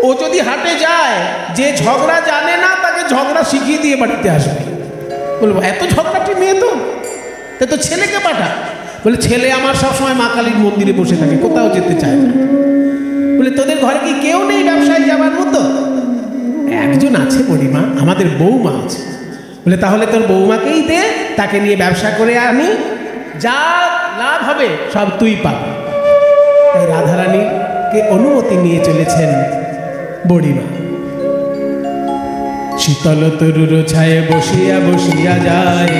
ও যদি হাটে যায়, যে ঝগড়া জানে না তাকে ঝগড়া শিখিয়ে দিয়ে বাড়িতে আসবে। বলবো এত ঝগড়াটি মেয়ে তো, তা তো ছেলেকে পাঠা। বলে ছেলে আমার সবসময় মা কালীর মন্দিরে বসে থাকে, কোথাও যেতে চায় না। বলে তোদের ঘরে কি কেউ নেই ব্যবসায় যাবার মতো? একজন আছে বুড়িমা, আমাদের বৌমা আছে। বলে তাহলে তোর বৌমাকেই দে, তাকে নিয়ে ব্যবসা করে আনি, যা লাভ হবে সব তুই পাবি। তাই রাধারানীকে অনুমতি নিয়ে চলেছেন বুড়িমা। শীতল তরুর ছায়ে বসিয়া বসিয়া যায়,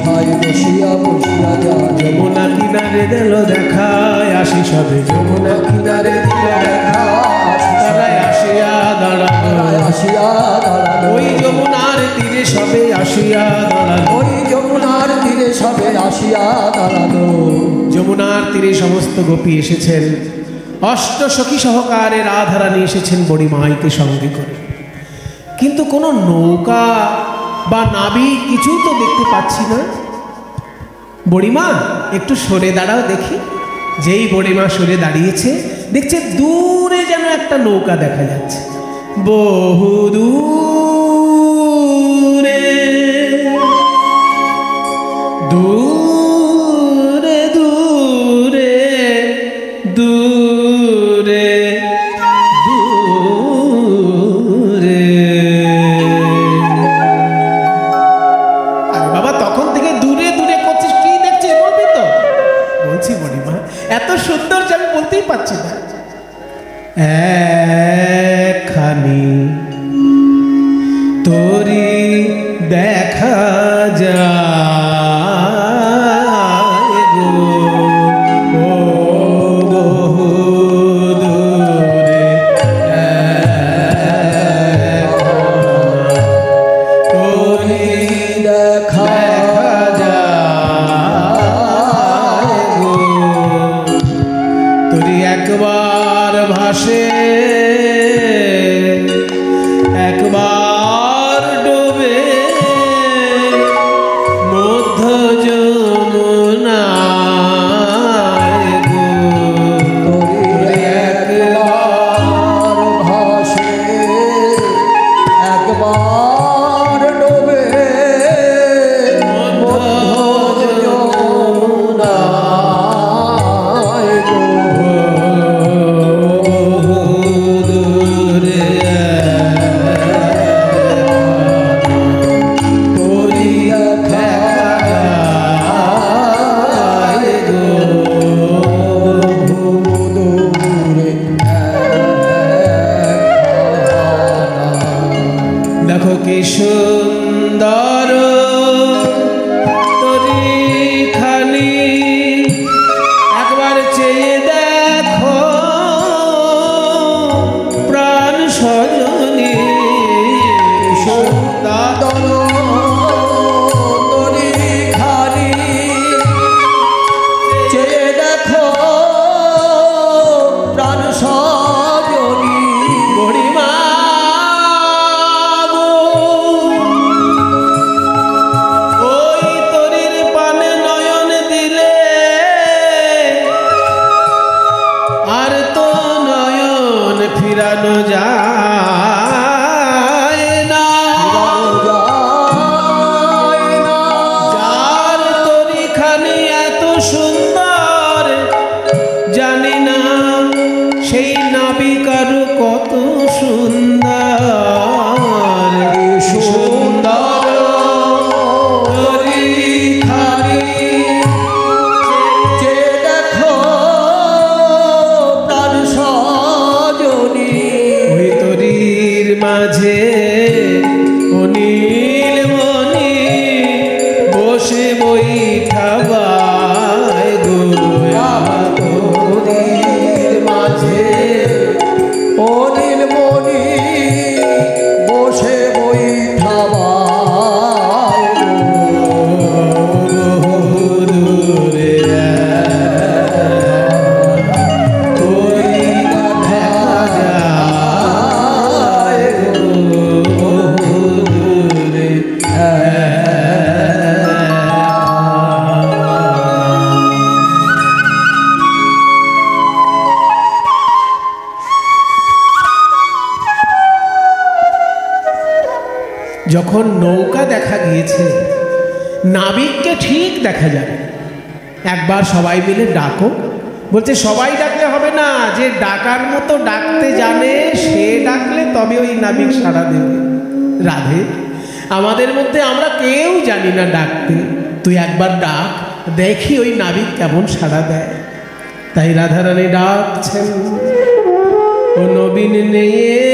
ছায় বসিয়া বসিয়া যায়। যমুনা কিনারে দিল দেখায় আসি সবে, যমুনা কিনারে দিল দেখা তারাই আসিয়া দাঁড়ালো, আসিয়া দাঁড়ালো। ওই যমুনার তীরে সবে আসিয়া দাঁড়ালো, ওই যমুনার তীরে সবে আসিয়া দাঁড়ালো। যমুনার তীরে সমস্ত গোপী এসেছেন, অষ্টসখী সহকারে রাধারানী এসেছেন বুড়িমাইকে সঙ্গে করে, কিন্তু কোনো নৌকা বা নাবিক কিছু তো দেখতে পাচ্ছি না। বুড়িমা একটু সরে দাঁড়াও দেখি। যেই বুড়িমা সরে দাঁড়িয়েছে, দেখছে দূরে যেন একটা নৌকা দেখা যাচ্ছে, বহু দূরে দূরে দূরে দূরে দূরে। আরে বাবা, তখন থেকে দূরে দূরে করছিস, কি দেখছিস বলবি তো? বলছি বুড়িমা, এত সুন্দর যে আমি বলতেই পারছি না। একখানি তোরি দেখা যায় গো, ও বহু দূরে তোরি দেখা যায় গো, তোরি একবার ভাসে একবার ডুবে মধ্য যমুনায় গো, তোরে একবার ভাসে একবার ডোবে মধ্য যমুনায় গো। দূরে তোরি দেখা যায় গো, দূরে দেখো কি সুন্দর তোরি খানি, একবার চেয়ে দেখো প্রাণ সজনী, সুন্দর তোরি খানি চেয়ে দেখো প্রাণ সজনী। বুড়িমা গো, ওই তরির পানে নয়ন দিলে আর তো নয়ন ফিরানো যায় না, যার তরিখানি এত সুন্দর, জানি না সেই নাবিকার কত সুন্দর, সুন্দর তরিখানি চেয়ে দেখো প্রাণ সজনী। ওই তরির মাঝে অনিল মনি বসে বই খাবায় গো, তোরির মাঝে অনিল মনি বসে বই খাবায় দূরে তোরি দেখা যায় গো, দূরে যখন নৌকা দেখা গিয়েছে, নাবিককে ঠিক দেখা যাবে, একবার সবাই মিলে ডাকো। বলছে সবাই ডাকলে হবে না, যে ডাকার মতো ডাকতে জানে সে ডাকলে তবে ওই নাবিক সাড়া দেবে। রাধে, আমাদের মধ্যে আমরা কেউ জানি না ডাকতে, তুই একবার ডাক, দেখি ওই নাবিক কেমন সাড়া দেয়। তাই রাধারানী ডাকছেন, ও নবীন নিয়ে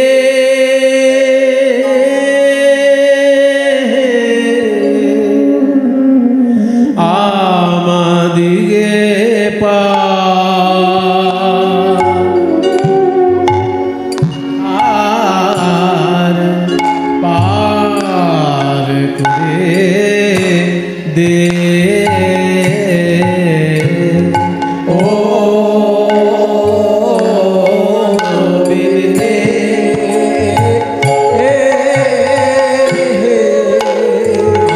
দে ও নবীন দে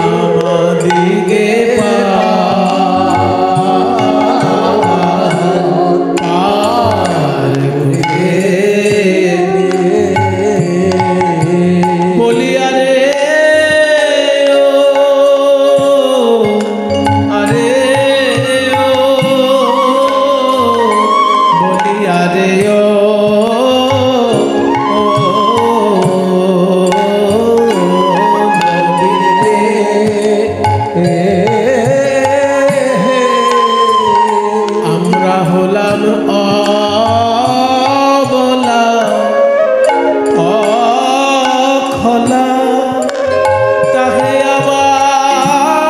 আমাদিগে পার করে বলি আরে আমরা হলাম অবলা অখলা তাহে আবার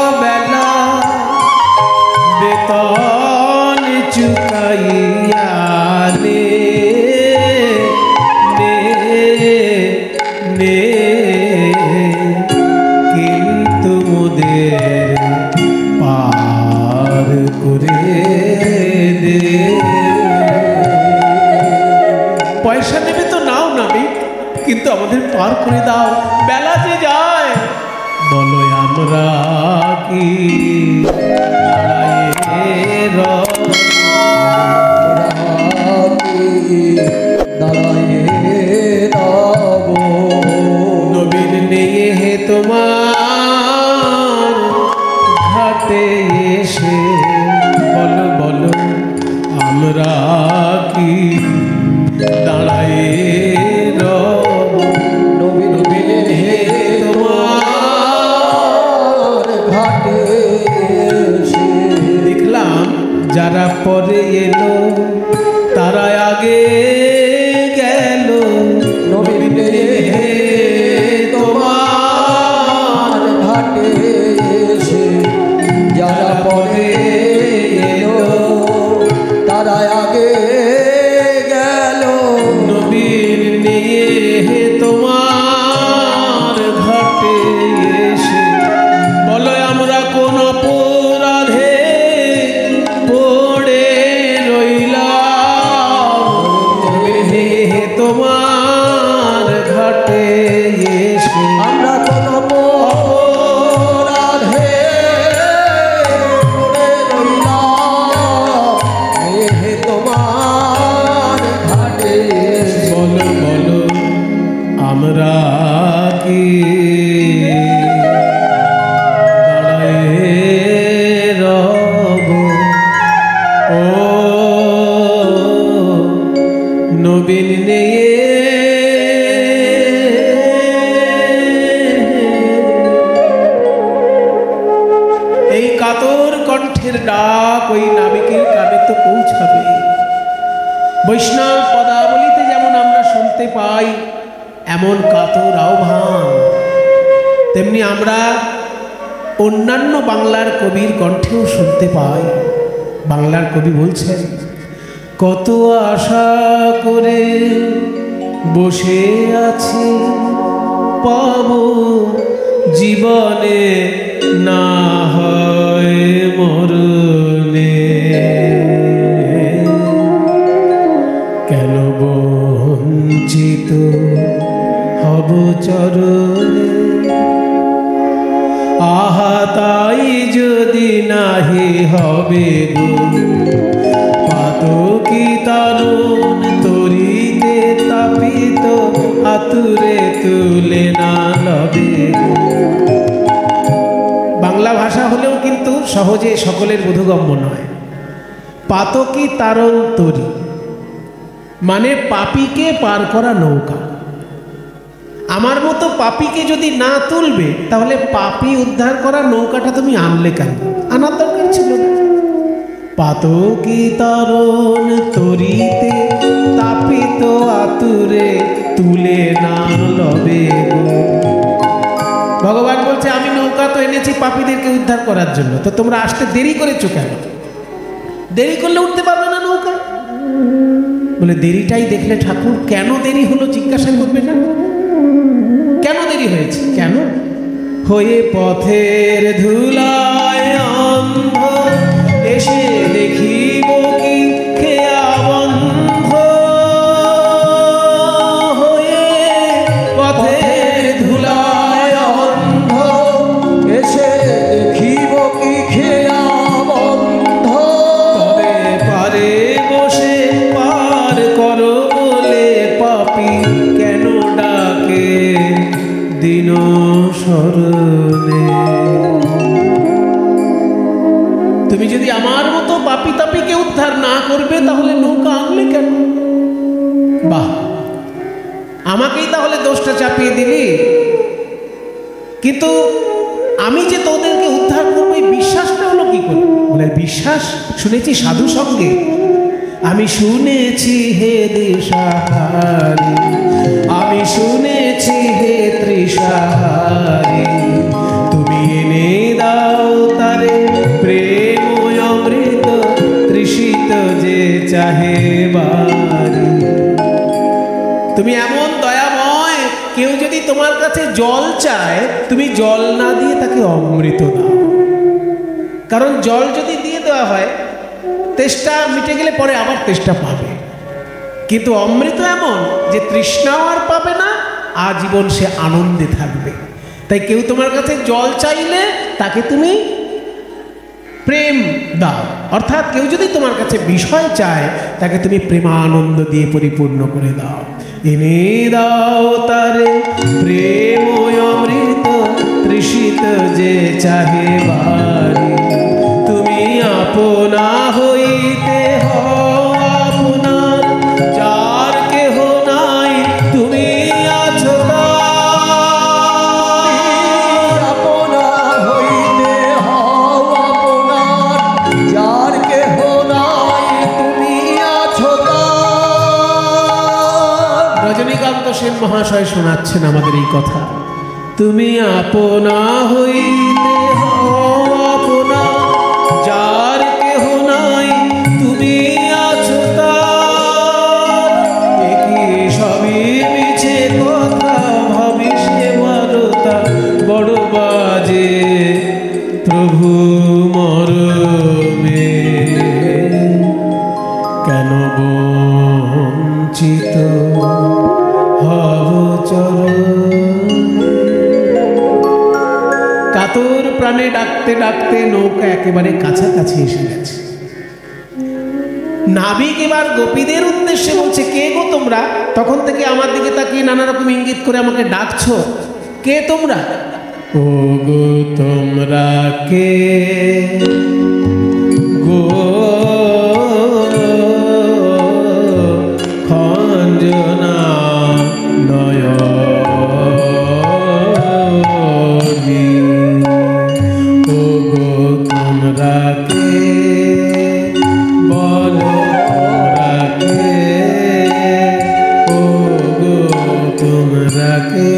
অবেলা বেতন চুকাইয়া নে নে কিন্তু মোদের পার করে দে পয়সা নেবে তো নাও নাবি কিন্তু আমাদের পার করে দাও বেলা যে যায় বলো আমরা কি নবীন নিয়ে হে তোমার ঘাটে এসে বলো বলো আমরা কি দাঁড়ায় রব নবীন হে তোমার ঘাটে দেখলাম যারা পরে এলো তারা আগে গেল নবীন হে তোমার ঘাটে এসে যারা পরে এলো তারা আগে গেল নবীন নিয়ে তোমার ঘাটে এসে বলো আমরা কোন অপরাধে পড়ে রইলাম হে তোমার ঘাটে এসে আমরা কোন অপরাধে পড়ে রইলাম হে তোমার ঘাটে বলো বলো আমরা কি দাঁড়ায়ে রব ও নবীন নিয়ে এই কাতর কণ্ঠের ডাক ওই নাবিকের কানে তো পৌঁছাবে বৈষ্ণব পদাবলিতে যেমন আমরা শুনতে পাই এমন কাতর আহ্বান তেমনি আমরা অন্যান্য বাংলার কবির কণ্ঠেও শুনতে পাই বাংলার কবি বলছেন কত আশা করে বসে আছি পাব জীবনে না হয় মরণে কেন বঞ্চিত হব চরণে আহা তাই যদি নাহি হবে গো পাতকি তারুণ তরিতে তাপিত আতুরে তুলে না লবে গো বাংলা ভাষা হলেও কিন্তু সহজে সকলের বোধগম্য নয় পাতকি তারণ তরি মানে পাপীকে পার করা নৌকা আমার মতো পাপীকে যদি না তুলবে তাহলে পাপী উদ্ধার করা নৌকাটা তুমি আনলে কেন আনার দরকার ছিল না পাতকি তারণ তরিতে তাপিত আতুরে তুলে না লবে গো ভগবান বলছে আমি নৌকা তো এনেছি পাপীদেরকে উদ্ধার করার জন্য তো তোমরা আসতে দেরি করেছো কেন দেরি করলে উঠতে পারবে না নৌকা বলে দেরিটাই দেখলে ঠাকুর কেন দেরি হলো জিজ্ঞাসা করবে না কেন দেরি হয়েছে কেন হয়ে পথের ধুলায় অন্ধ, এসে দেখিব কি খেয়া বন্ধ। হয়ে পথের ধুলায় অন্ধ, এসে দেখিব কি খেয়া বন্ধ। তবে পারে বসে পার করো বলে পাপী কেন ডাকে দিন স্মরণে। তুমি যদি আমার মতো পাপী তাপীকে উদ্ধার না করবে তাহলে নৌকা আনলে কেন? বাহ, আমাকেই তাহলে দোষটা চাপিয়ে দিলি। কিন্তু আমি যে তোদেরকে উদ্ধার করবো এই বিশ্বাসটা হলো কি করে? বলে বিশ্বাস শুনেছি সাধু সঙ্গে। আমি শুনেছি হে দিশাহারি, আমি শুনেছি হে তৃষাহারি, তুমি এনে দাও তারে প্রেম অমৃত তৃষিত যে চাহে বারি। তুমি এমন দয়াময়, কেউ যদি তোমার কাছে জল চায় তুমি জল না দিয়ে তাকে অমৃত দাও। কারণ জল যদি দিয়ে দেওয়া হয় তেষ্টা মিটে গেলে পরে আবার তেষ্টা পাবে, কিন্তু অমৃত এমন যে তৃষ্ণাও আর পাবে না, আজীবন সে আনন্দে থাকবে। তাই কেউ তোমার কাছে জল চাইলে তাকে তুমি প্রেম দাও, অর্থাৎ কেউ যদি তোমার কাছে বিষয় চায় তাকে তুমি প্রেমানন্দ দিয়ে পরিপূর্ণ করে দাও। এনে দাও তারে প্রেম অমৃত তৃষিত যে চাহে বারি, তুমি আপনা হইতে হও আপনার, যার কেহ নাই তুমি আছো তার। আপনা হইতে হও আপনার, যার কেহ নাই তুমি আছো তার। রজনীকান্ত সেন মহাশয় শোনাচ্ছেন আমাদের এই কথা। তুমি আপনা হইতে হও আপনার, যার কেহ নাই তুমি আছো তার। একই সবই মিছে কথা ভাবি সে মারতা, বড় বাজে প্রভু মরমে। কেন বঞ্চিত হব চরণে। কাতর প্রাণে ডাকতে ডাকতে নৌকা একেবারে কাছাকাছি এসে গেছে। নাবিক এবার গোপীদের উদ্দেশ্যে বলছে, কে গো তোমরা? তখন থেকে আমার দিকে তাকিয়ে নানা রকম ইঙ্গিত করে আমাকে ডাকছো। কে তোমরা? ও গো তোমরা কে গো খঞ্জনা নয়নি, ও গো তোমরা কে বলো তোমরা কে, ও গো তোমরা কে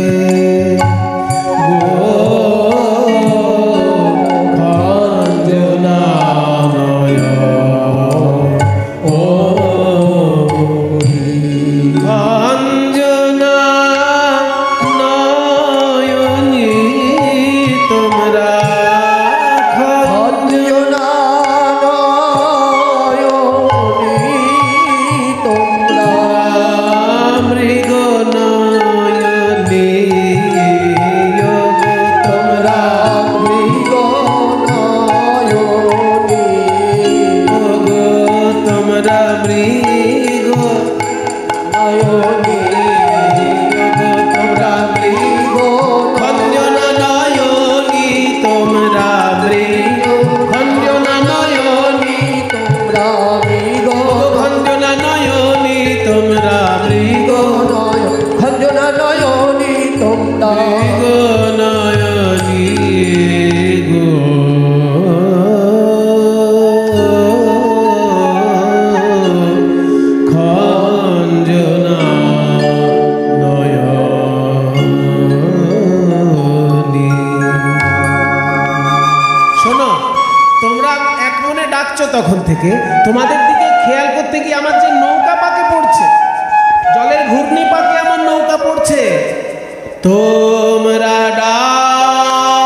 গো খঞ্জনা খঞ্জনা নয়নি তোমরা, খঞ্জনা নয়নি তোমরা, মৃগ নয়নি তোমরা, মৃগ নয়নি ওগো তোমরা মৃগ নয়নি, ওগো তোমরা মৃগ খঞ্জনা নয়নি তোমরা মৃগ, খঞ্জনা নয়নি তোমরা মৃগ খঞ্জনা নয়নি তোমরা মৃগ, খঞ্জনা নয়নি তোমরা মৃগ নয়নি গো। খঞ্জনা নয়নি। শোনো, তোমরা এক মনে ডাকছো তখন থেকে, তোমাদের দিকে খেয়াল করতে গিয়ে আমার যে নৌকা পাকে পড়ছে, জলের ঘূর্ণি পাকে আমার নৌকা পড়ছে। তোমরা ডাক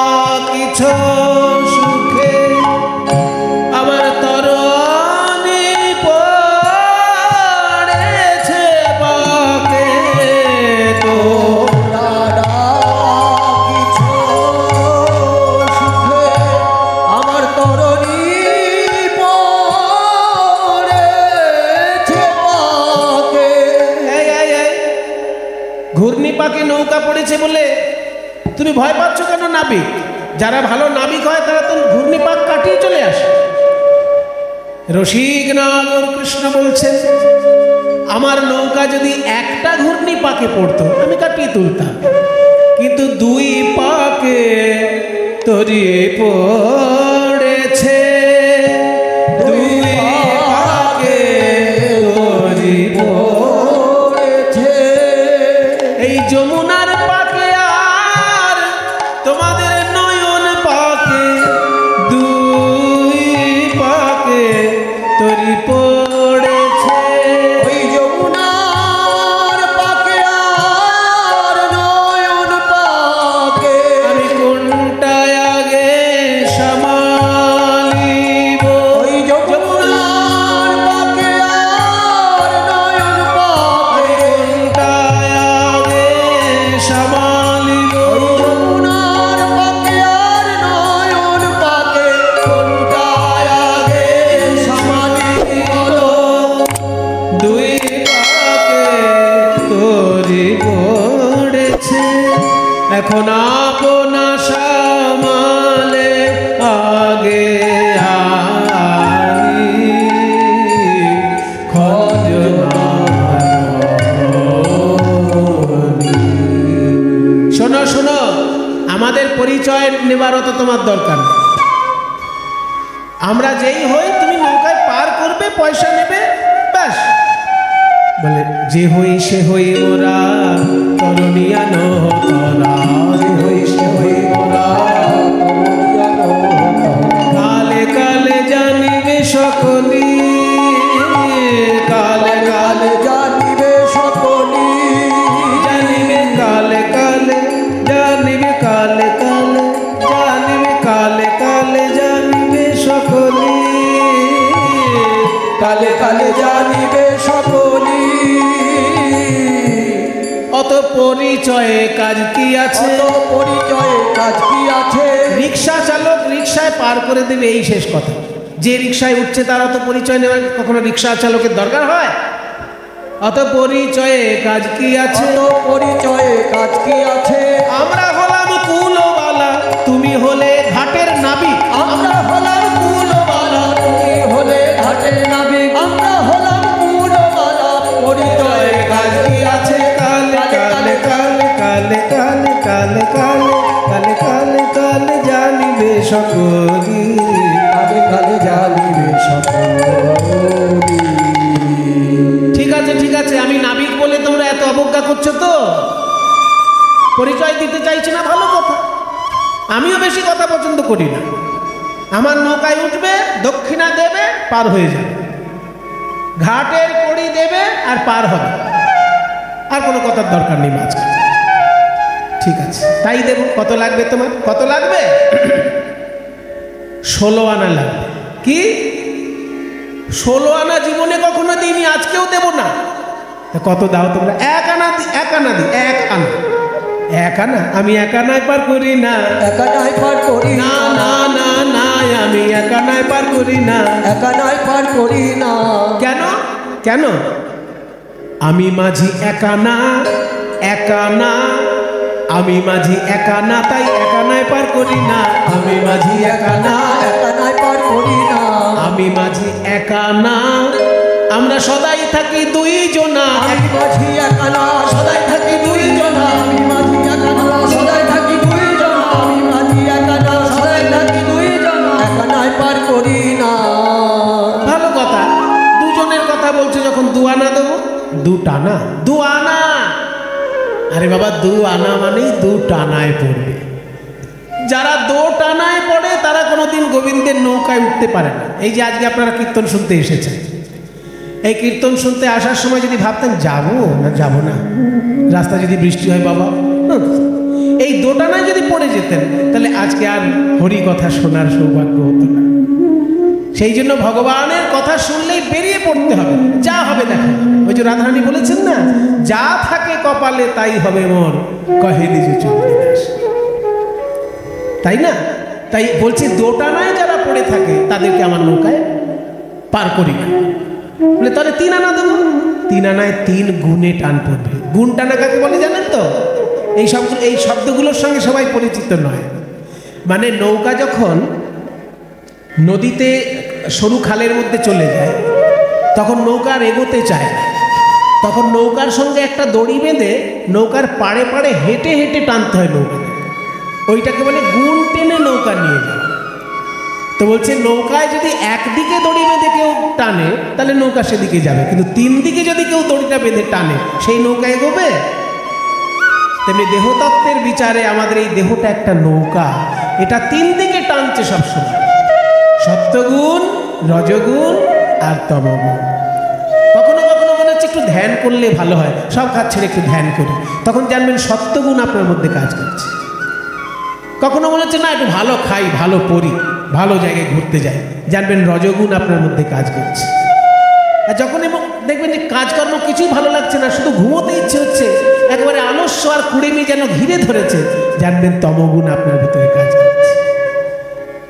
ঘূর্ণিপাকে নৌকা পড়েছে বলে তুমি ভয় পাচ্ছ কেন? নাবিক যারা ভালো নাবিক হয় তারা তো ঘূর্ণিপাক কাটিয়ে চলে আসে। রসিকনাগর কৃষ্ণ বলছেন, আমার নৌকা যদি একটা ঘূর্ণিপাকে পড়তো আমি কাটিয়ে তুলতাম, কিন্তু দুই পাকে তরিয়ে পড়েছে, দুই পাকে তরিয়ে পড়েছে। এই যমুনার পাকে আর তোমাদের নয়ন পাকে, দুই পাকে তরি পড়েছে। ওই যমুনার পাকে আর নয়ন পাকে আমি কোনটায় আগে সামালিব? ওই যমুনার পাকে আর নয়ন পাকে কোনটায় আগে সামালিব? ওই যমুনার পাকে আর নয়ন পাকে কোনটায় আগে সামালিব? দুই পাকে তরি পড়েছে, এখন আপনা সামালে আগে আনি শোনো শোনো, আমাদের পরিচয় নেবারও তো তোমার দরকার নেই। আমরা যেই হই তুমি নৌকায় পার করবে, পয়সা নেবে, ব্যাস। বলে যে হই সে হই মোরা তরুণিয়া নহতরা, যে হই সে হই মোরা কালে কালে জানিবে সকলি, কালে কালে জানিবে সকলি, জানিবে কালে কালে, জানিবে কালে কালে, জানিবে কালে কালে, জানিবে সকলি, কালে কালে জানিবে সকলি। অত পরিচয়ে কাজ কি আছে? অত পরিচয়ে কাজ কি আছে? রিক্সা চালক রিক্সায় পার করে দেবে, এই শেষ কথা। যে রিক্সায় উঠছে তার অত পরিচয় নেওয়ার কখনো রিক্সা চালকের দরকার হয়? অত পরিচয়ে কাজ কি আছে? অত পরিচয়ে কাজ কি আছে? আমরা হলাম কুলবালা, তুমি হলে ঘাটের নাবিক। আমরা হলাম কুলবালা, তুমি হলে ঘাটের নাবিক। আমরা হলাম কুলবালা, পরিচয়ে কাজ কি আছে? কালে কালে কালে কালে কালে কালে কালে কালে কালে কালে জানিবে সকলি, কালে কালে জানিবে সকলি। ঠিক আছে ঠিক আছে, আমি নাবিক বলে তোমরা এত অবজ্ঞা করছো তো, পরিচয় দিতে চাইছি না, ভালো কথা। আমিও বেশি কথা পছন্দ করি না। আমার নৌকায় উঠবে, দক্ষিণা দেবে, পার হয়ে যাবে, ঘাটের কড়ি দেবে আর পার হবে, আর কোনো কথার দরকার নেই মাঝখানে। ঠিক আছে, তাই দেব। কত লাগবে তোমার? কত লাগবে? 16 আনা লাগবে। কি 16 আনা? জীবনে কখনো দিইনি, আজকেও দেব না। কত দাও তোমরা? 1 আনা দি, 1 আনা দি, 1 আনা, 1 আনা। আমি 1 আনায় পার করি না, একা নাই পার করি না না না না, আমি 1 আনায় পার করি না। একা নাই পার করি না। কেন? কেন? আমি মাঝি 1 আনা, 1 আনা, আমি মাঝি 1 আনা, তাই 1 আনায় পার করি না। আমি মাঝি 1 আনা, একা নাই পার করি না। আমি মাঝি 1 আনা, আমরা সদাই থাকি 2 জনা। আমি মাঝি একা না, সদাই থাকি 2 জনা। আমি মাঝি একা না, সদাই থাকি 2 জনা। আমি মাঝি একা না, সদাই থাকি 2 জনা। একা নাই পার করি না। ভালো কথা, 2 জনের কথা বলছে যখন 2 আনা দেবো। 2 টানা, 2 আনা। আরে বাবা, 2 আনা মানেই 2 টানায় পড়বে। যারা 2 টানায় পড়ে তারা কোনোদিন গোবিন্দের নৌকায় উঠতে পারে না। এই যে আজকে আপনারা কীর্তন শুনতে এসেছেন, এই কীর্তন শুনতে আসার সময় যদি ভাবতেন যাবো না যাবো না, রাস্তা যদি বৃষ্টি হয় বাবা, এই 2 টানায় যদি পড়ে যেতেন তাহলে আজকে আর হরি কথা শোনার সৌভাগ্য হতো না। সেই জন্য ভগবানের কথা শুনলেই বেরিয়ে পড়তে হবে, যা হবে দেখা। ওই যে রাধারানী বলেছেন না, যা থাকে কপালে তাই হবে মোর, কহে নিজ চন্দ্রদাস। তাই না? তাই বলছি, 2 টানায় যারা পড়ে থাকে তাদেরকে আমার নৌকায় পার করি না। বলে তাহলে 3 আনা দেবো। তিন আনায় তিন গুণে টান পড়বে। গুণ টানা কাকে বলে জানেন তো? এই শব্দগুলোর সঙ্গে সবাই পরিচিত নয়। মানে নৌকা যখন নদীতে সরু খালের মধ্যে চলে যায়, তখন নৌকা আর এগোতে চায় না, তখন নৌকার সঙ্গে একটা দড়ি বেঁধে নৌকার পাড়ে পাড়ে হেঁটে হেঁটে টানতে হয় নৌকাকে। ওইটাকে বলে গুণ টেনে নৌকা নিয়ে যাওয়া। তো বলছে নৌকায় যদি একদিকে দড়ি বেঁধে কেউ টানে তাহলে নৌকা সেদিকে যাবে, কিন্তু তিন দিকে যদি কেউ দড়িটা বেঁধে টানে সেই নৌকা এগোবে। তেমনি দেহতত্ত্বের বিচারে আমাদের এই দেহটা একটা নৌকা, এটা তিন দিকে টানছে সবসময়, সত্যগুণ, রজগুণ আর তমগুণ। কখনো কখনো মনে হচ্ছে একটু ধ্যান করলে ভালো হয়, সব কাজ ছেড়ে একটু ধ্যান করি, তখন জানবেন সত্যগুণ আপনার মধ্যে কাজ করছে। কখনো মনে হচ্ছে না একটু ভালো খাই, ভালো পড়ি, ভালো জায়গায় ঘুরতে যাই, জানবেন রজগুণ আপনার মধ্যে কাজ করছে। আর যখন দেখবেন যে কাজকর্ম কিছুই ভালো লাগছে না, শুধু ঘুমোতে ইচ্ছে হচ্ছে, একেবারে আলস্য আর কুড়েমি যেন ঘিরে ধরেছে, জানবেন তমগুণ আপনার ভিতরে কাজ করছে।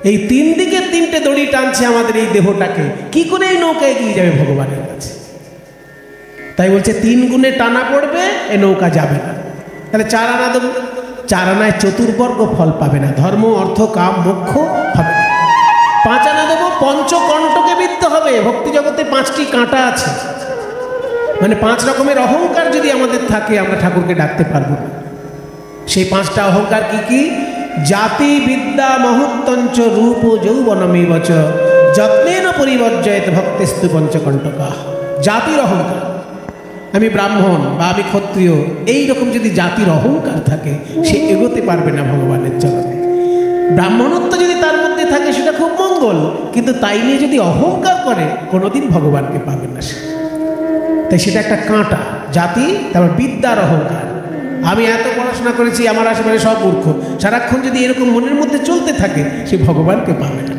এই তিন দিকে তিনটে দড়ি টানছে আমাদের এই দেহটাকে, কি করে এই নৌকা এগিয়ে যাবে ভগবানের কাছে। তাই বলছে তিন গুণে টানা পড়বে, এ নৌকা যাবে না। তাহলে চার আনা দেবো, চার আনায় চতুর্বর্গ ফল পাবে না, ধর্ম, অর্থ, কাম, মোক্ষ হবে না। পাঁচ আনা দেবো, পঞ্চকণ্ঠকে বিদ্ধ হবে। ভক্তি জগতে পাঁচটি কাঁটা আছে, মানে পাঁচ রকমের অহংকার যদি আমাদের থাকে আমরা ঠাকুরকে ডাকতে পারবো না। সেই পাঁচটা অহংকার কি কি? জাতি, বিদ্যা, মহত্তঞ্চ, রূপ, যৌবনমেবচ যত্নেন পরিবর্জয়েত ভক্তেস্তু পঞ্চকণ্ঠকা। জাতির অহংকার, আমি ব্রাহ্মণ বা আমি ক্ষত্রিয়, এইরকম যদি জাতির অহংকার থাকে সে এগোতে পারবে না ভগবানের চরণে। ব্রাহ্মণত্ব যদি তার মধ্যে থাকে সেটা খুব মঙ্গল, কিন্তু তাই নিয়ে যদি অহংকার করে কোনোদিন ভগবানকে পাবে না সে। তাই সেটা একটা কাঁটা, জাতি। তারপর বিদ্যার অহংকার, আমি এত পড়াশোনা করেছি, আমার আশেপাশে সব মূর্খ, সারাক্ষণ যদি এরকম মনের মধ্যে চলতে থাকে সে ভগবানকে পাবে না।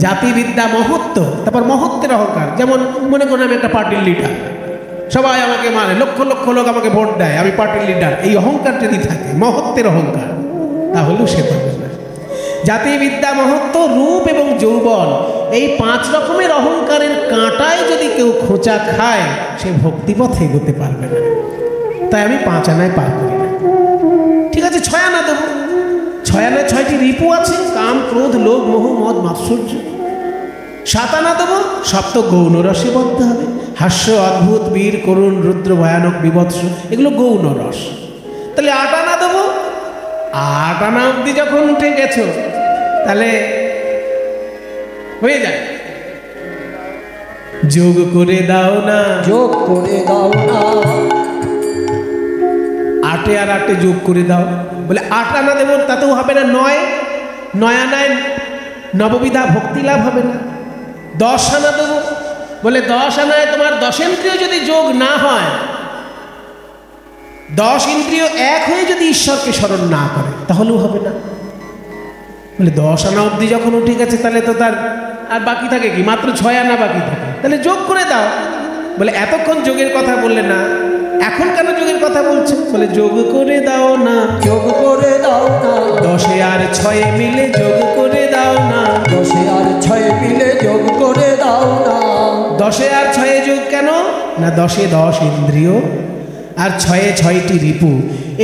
জাতি, বিদ্যা, মহত্ব। তারপর মহত্বের অহংকার, যেমন মনে করুন আমি একটা পার্টির লিডার, সবাই আমাকে মানে, লক্ষ লক্ষ লোক আমাকে ভোট দেয়, আমি পার্টির লিডার, এই অহংকার যদি থাকে, মহত্বের অহংকার, তাহলেও সে পাবে না। জাতি, বিদ্যা, মহত্ব, রূপ এবং যৌবন, এই পাঁচ রকমের অহংকারের কাঁটায় যদি কেউ খোঁচা খায় সে ভক্তিপথে এগোতে পারবে না। তাই আমি পাঁচ আনায় পার করি না। ঠিক আছে, ছয় আনা দেবো। ছয় আনায় ছয়টি রিপু আছে, কাম, ক্রোধ, লোভ, মোহ, মদ, মাৎসর্য। সাত আনা দেবো, সপ্ত গৌণ রসে বদ্ধ হবে। হাস্য, অদ্ভুত, বীর, করুণ, রুদ্র, ভয়ানক, বিভৎস, এগুলো গৌণ রস। তাহলে আট আনা দেবো। আট আনা অব্দি যখন উঠে গেছো তাহলে হয়ে যায়। যোগ করে দাও না, যোগ করে দাও না, আটে আর আটে যোগ করে দাও। বলে আট আনা দেবো, তাতেও হবে না। নয় আনায় নববিধা ভক্তি লাভ হবে না। 10 আনা দেবো। বলে 10 আনায় তোমার 10 ইন্দ্রিয় যদি যোগ না হয়, 10 ইন্দ্রিয় এক হয়ে যদি ঈশ্বরকে স্মরণ না করে তাহলেও হবে না। বলে 10 আনা অবধি যখন উঠে গেছে তাহলে তো তার আর বাকি থাকে কি, মাত্র 6 আনা বাকি থাকে, তাহলে যোগ করে দাও। বলে এতক্ষণ যোগের কথা বললে না, এখন কেন যোগের কথা বলছে? বলে যোগ করে দাও না, যোগ করে দাও না, 10 আর 6 মিলে যোগ করে দাও না, 10 আর 6 মিলে যোগ করে দাও না। 10 আর 6 যোগ কেন না? 10 10 ইন্দ্রিয় আর 6 6টি রিপু,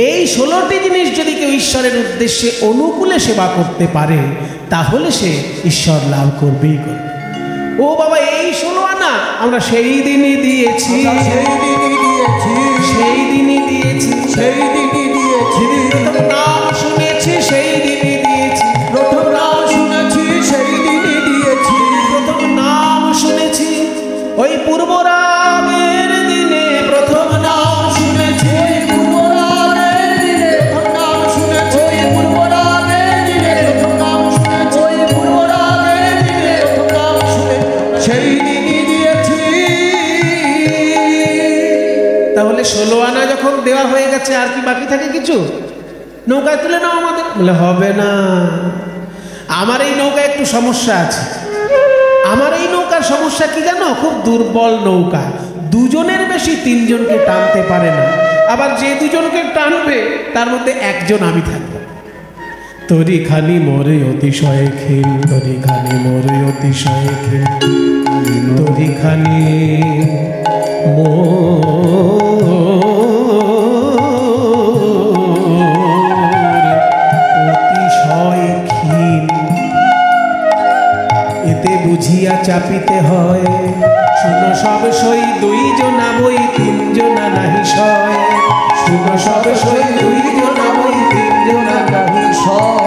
এই 16টি জিনিস যদি কেউ ঈশ্বরের উদ্দেশ্যে অনুকূলে সেবা করতে পারে তাহলে সে ঈশ্বর লাভ করবেই করবে। ও বাবা, এই 16 আনা আমরা সেই দিনই দিয়েছি, সেই দিনই দিয়েছি, সেই দিনই দিয়েছি, সেই দিনই দিয়েছি। প্রথম নাম শুনেছি সেই দিনই দিয়েছি, প্রথম নাম শুনেছি সেই দিনই দিয়েছি, প্রথম নাম শুনেছি ওই পূর্বরামের দিনে, প্রথম নাম শুনেছি পূর্বরামের দিনে, প্রথম নাম শুনেছি পূর্বরামের দিনে, প্রথম নাম শুনেছি পূর্বরামের দিনে, প্রথম নাম শুনে সেই দিনই দিয়েছি। তাহলে 16 আনা যখন দেওয়া হয়ে গেছে আর কি বাকি থাকে কিছু? নৌকায় তুলে নাও আমাদের। বলে হবে না, আমার এই নৌকায় একটু সমস্যা আছে। আমার এই নৌকার সমস্যা কি জানো? খুব দুর্বল নৌকা, দুজনের বেশি 3 জনকে টানতে পারে না। আবার যে 2 জনকে টানবে তার মধ্যে 1 জন আমি থাকবো। তো তরি খানি মোরে অতিশয় ক্ষীণ, তরি খানি মোরে অতিশয় ক্ষীণ, তরি খানি অতিশয় ক্ষীণ। এতে বুঝিয়া চাপিতে হয়, শুনো সব সই দুইজনা বই তিনজনা নাহি সয়, শুনো সব সই দুইজনা বই তিনজনা নাহি সয়।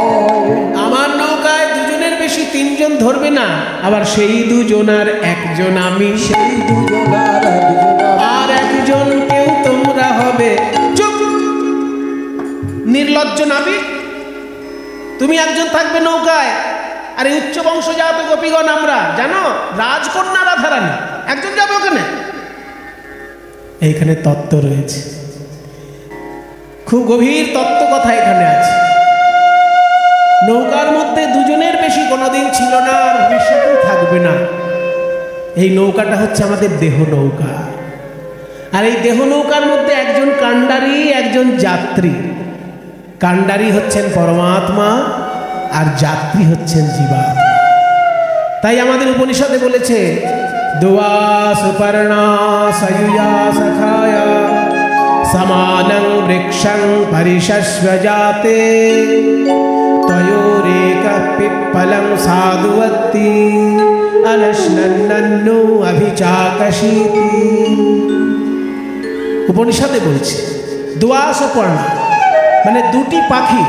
আমার নৌকায় দুজনের বেশি তিনজন ধরবে না, আবার সেই দুজনার একজন আমি, সেই দুজনার একজন আর একজন কেউ তোমরা হবে। চুপ, নির্লজ্জ নাবিক, তুমি একজন থাকবে নৌকায়, আর এই উচ্চ বংশজাত গোপীগণ আমরা, জানো রাজকন্যা রাধারানী, একজন যাবে ওখানে। এইখানে তত্ত্ব রয়েছে, খুব গভীর তত্ত্ব কথা এখানে আছে। নৌকার মধ্যে দুজনের বেশি কোনোদিন ছিল না, আর ভবিষ্যতেও থাকবে না। এই নৌকাটা হচ্ছে আমাদের দেহ নৌকা, আর এই দেহ নৌকার মধ্যে একজন কাণ্ডারী, একজন যাত্রী। কাণ্ডারী হচ্ছেন পরমাত্মা, আর যাত্রী হচ্ছেন জীবাত্মা। তাই আমাদের উপনিষদে বলেছে, দুয়া সুপর্ণা সয়ুজা সখায়া সমানং বৃক্ষং পরিশস্ব জাতে তয়োরেক পিপ্পলং সাধুবত্তি অনশ্নন্নু অভিচাকশীতি। উপনিষদে বলছে দুয়া সুপর্ণা মানে দুটি পাখি,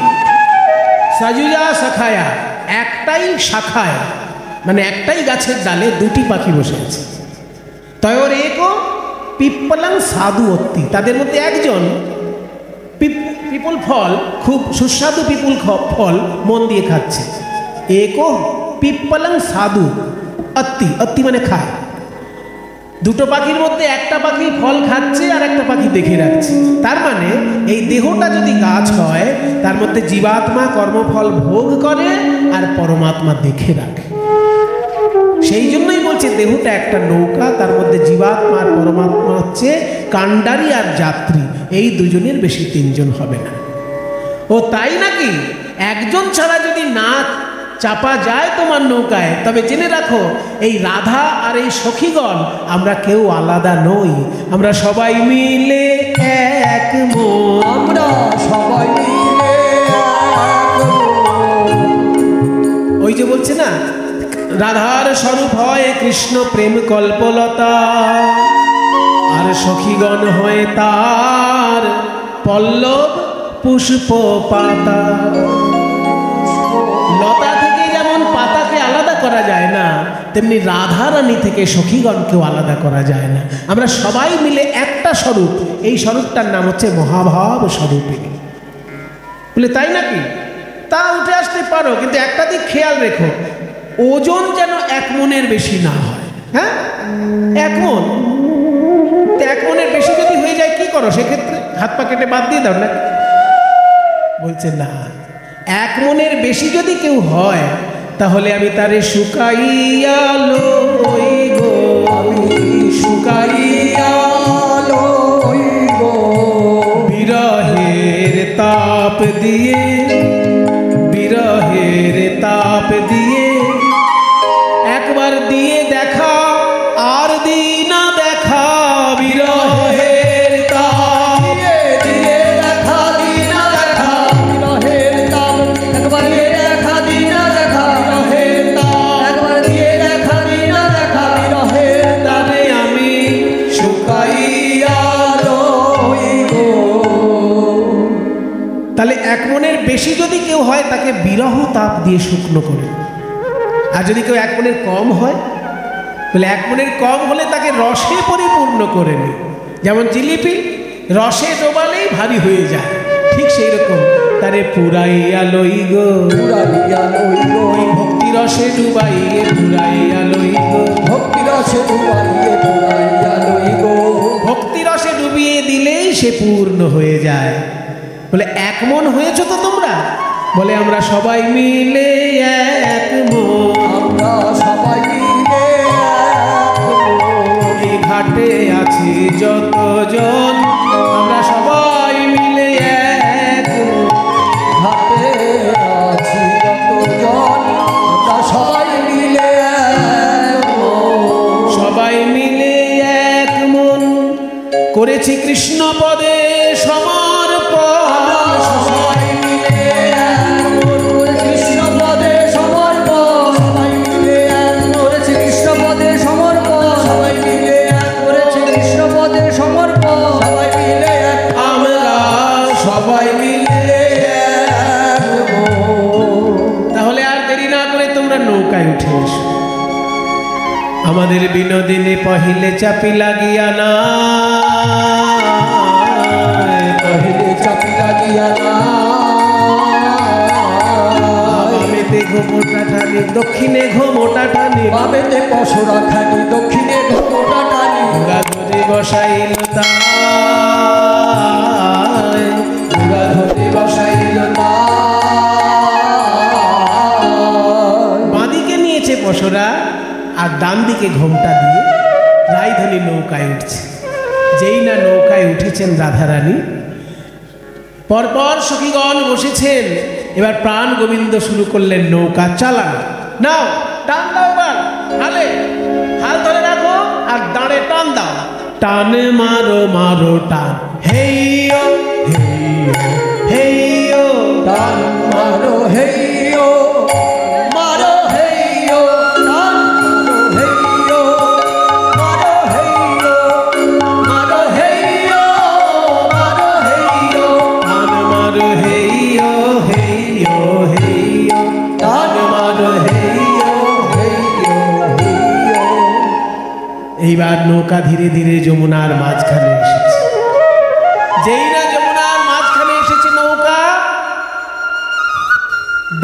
সাজুজা শাখায়া একটাই শাখায় মানে একটাই গাছের ডালে দুটি পাখি বসে আছে। তয়োর একো পিপ্পলাং সাধু অত্তি, তাদের মধ্যে একজন পিপুল ফল, খুব সুস্বাদু পিপুল ফল মন দিয়ে খাচ্ছে। একো পিপ্পলাং সাধু অত্তি, অত্তি মানে খায়। দুটো পাখির মধ্যে একটা পাখি ফল খাচ্ছে আর একটা পাখি দেখে রাখছে। তার মানে এই দেহটা যদি গাছ হয়, তার মধ্যে জীবাত্মা কর্মফল ভোগ করে আর পরমাত্মা দেখে রাখে। সেই জন্যই বলছে দেহটা একটা নৌকা, তার মধ্যে জীবাত্মা আর পরমাত্মা হচ্ছে কাণ্ডারী আর যাত্রী, এই দুজনের বেশি তিনজন হবে না। ও তাই নাকি? একজন ছাড়া যদি না চাপা যায় তোমার নৌকায়, তবে জেনে রাখো এই রাধা আর এই সখীগণ আমরা কেউ আলাদা নই, আমরা সবাই মিলে এক মন, আমরা সবাই মিলে ওই যে বলছে না, রাধার স্বরূপ হয় কৃষ্ণ প্রেম কল্পলতা, আর সখীগণ হয় তার পল্লব পুষ্প পাতা। লতা থেকে যেমন পাতাকে আলাদা করা যায় না, তেমনি রাধারানী থেকে সখীগণকেও আলাদা করা যায় না। আমরা সবাই মিলে একটা স্বরূপ, এই স্বরূপটার নাম হচ্ছে মহাভাব স্বরূপিণী। বলে তাই নাকি? তা উঠে আসতে পারো, কিন্তু একটা দিক খেয়াল রেখো, ওজন যেন 1 মনের বেশি না হয়। হ্যাঁ, 1 মন, 1 মনের বেশি যদি হয়ে যায় কি করো সেক্ষেত্রে? হাত পা কেটে বাদ দিয়ে দাও না? বলছে না, 1 মনের বেশি যদি কেউ হয়, তাহলে আমি তারে শুকাইয়া লই গো, আমি শুকাইয়া লই গো, বিরহের তাপ দিয়ে, বিরহের তাপ দিয়ে একবার দিয়ে দেখা, আর দিনা দেখা, বিরহের তাপ দিয়ে দেখা দিনা দেখা, বিরহের তাপ একবার দিয়ে দেখা দিনা দেখা, বিরহের তাপ একবার দিয়ে দেখা দিনা দেখা, বিরহের তারে আমি শুকাইয়া লই গো। তাহলে 1 মনের বেশি যদি কেউ হয়, তাকে বিরহ তাপ দিয়ে শুকনো করে। আর যদি কেউ 1 মনের কম হয়, বলে 1 মনের কম হলে তাকে রসে পরিপূর্ণ করে নি। যেমন জিলিপি রসে ডোবালেই ভারী হয়ে যায়, ঠিক সেই রকম তারে পুরাইয়া লই গো, পুরাইয়া লই গো, ওই ভক্তি রসে ডুবাইয়ে পুরাইয়া লই গো, ভক্তি রসে ডুবাইয়ে পুরাইয়া লই গো। ভক্তি রসে ডুবিয়ে দিলেই সে পূর্ণ হয়ে যায়। বলে 1 মন হয়েছ তো তোমরা? বলে আমরা সবাই মিলে 1 মন, আমরা সবাই মিলে এই ঘাটে আছি যতজন, আমরা সবাই মিলে 1 মন। ঘাটে আছি সবাই মিলে এক মন। তাহলে আর দেরি না করে তোমরা নৌকায় উঠে এসো। আমাদের বিনোদিনী পহিলে চাপি লাগিয়া না, পহিলে চাপি লাগিয়া না, বামেতে ঘোমটা টানি দক্ষিণে ঘোমটা টানি, বামেতে পশরা খানি দক্ষিণে ঘোমটা টানি, গা ধরে বসাইল তাই, গা ধরে বসাইল তাই। বাঁদিকে নিয়েছে পশরা আর ডান দিকে ঘোমটা দিয়ে রায়ধনী নৌকায় উঠছে। যেই না নৌকায় উঠেছেন রাধারানী, পরপর সখীগণ বসেছেন। এবার প্রাণ গোবিন্দ শুরু করলেন নৌকা চালানো। নাও টান দাও, এবার হালে হাল ধরে রাখো আর দাঁড়ে টান দাও। টান মারো মারো টান, হেইয়ো হেইয়ো হেইয়ো, টান মারো হেইয়ো, মারো হেইয়ো, টান মারো হেইয়ো, মারো হেইয়ো, মারো হেইয়ো, মারো হেইয়ো, টান মারো হেইয়ো হেইয়ো হেইয়ো, টান মারো হেইয়ো, হেইয়ো, হেইয়ো। এইবার নৌকা ধীরে ধীরে যমুনার মাঝখানে এসেছে। যেই না যমুনার মাঝখানে এসেছে নৌকা,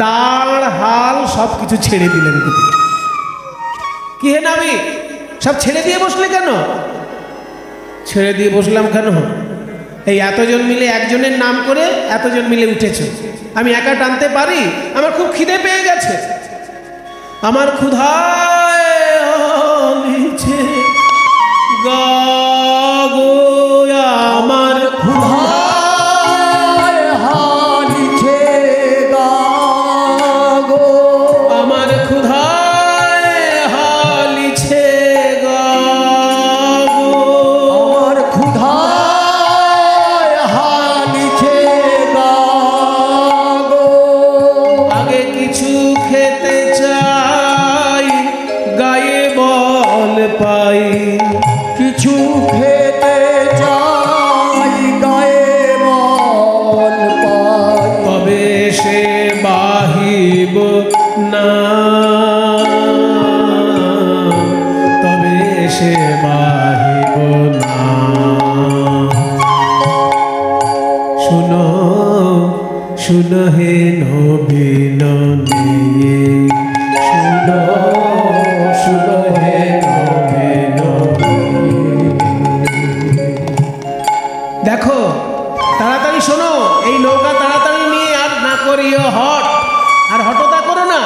দাঁড় হাল সবকিছু ছেড়ে দিলেন। কি হে নামি, সব ছেড়ে দিয়ে বসলে কেন? ছেড়ে দিয়ে বসলাম কেন? এই এতজন মিলে একজনের নাম করে এতজন মিলে উঠেছে, আমি একা টানতে পারি? আমার খুব খিদে পেয়ে গেছে, আমার ক্ষুধায় হলিছে গা গো, আমার ক্ষুধায় হারিছে গা গো, আমার ক্ষুধায় হালিছে গা গো, আমার ক্ষুধায় হারিছে গা গো। আগে কিছু খেতে চাই, গায়ে বল পাই, কিছু খেতে চাই, গায়ে বল পাই, তবে সে বাহিব না, তবে সে বাহিব না। শুনো শুনো হে নবীন নিয়ে, শুনো শুনো হে নবীন নিয়ে। দেখো তাড়াতাড়ি শোনো, এই নৌকা তাড়াতাড়ি নিয়ে আর না করিও হট, আর হটতা করো না,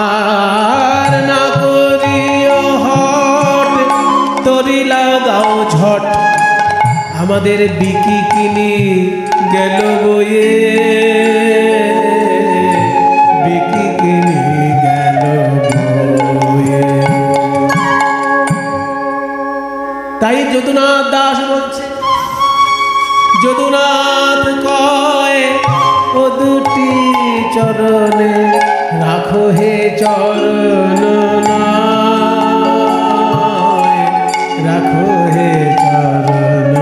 আর না করিও হট, তরি লাগাও ঝট। আমাদের বিকি কিনি গেল বয়ে, বিকি কিনি গেল বয়ে। তাই যদুনাথ দাস বলছে, যদুনাথ কয় ও দুটি চরণে রাখো হে চরণ নায়, রাখো হে চরণ।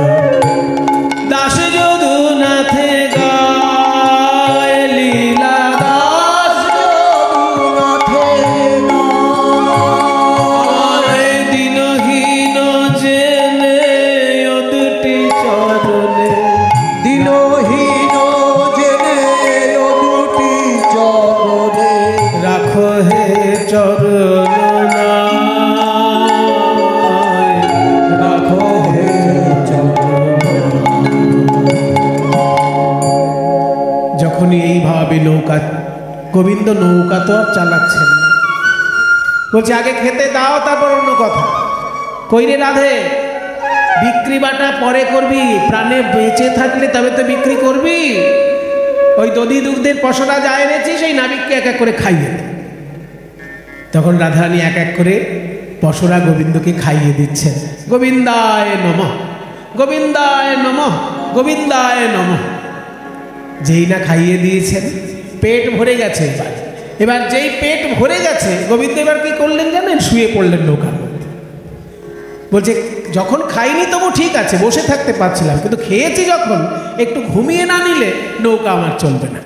দাস যদুনাথে গায় লীলা, দাস যদুনাথে গায়, দিনহীন জেনে ও দুটি চরণে, দিনহীন জেনে ও দুটি চরণে রাখো হে চরণ নায়, রাখো হে চরণ। যখনই এইভাবে নৌকা, গোবিন্দ নৌকা তো আর চালাচ্ছেন না, বলছে আগে খেতে দাও তারপর অন্য কথা। কইরে রাধে, বিক্রি বাটা পরে করবি, প্রাণে বেঁচে থাকলে তবে তো বিক্রি করবি। ওই দধি দুগ্ধের পশরা যা এনেছি সেই নাবিককে এক এক করে খাইয়ে দে। তখন রাধারানী এক এক করে পশরা গোবিন্দকে খাইয়ে দিচ্ছেন। গোবিন্দায় নমঃ, গোবিন্দায় নমঃ, গোবিন্দায় নমঃ। যেই না খাইয়ে দিয়েছেন, পেট ভরে গেছে। এবার এবার যেই পেট ভরে গেছে, গোবিন্দ এবার কি করলেন জানেন? শুয়ে পড়লেন নৌকার মধ্যে। বলছে যখন খাইনি তবু ঠিক আছে, বসে থাকতে পারছিলাম, কিন্তু খেয়েছি যখন, একটু ঘুমিয়ে না নিলে নৌকা আমার চলবে না।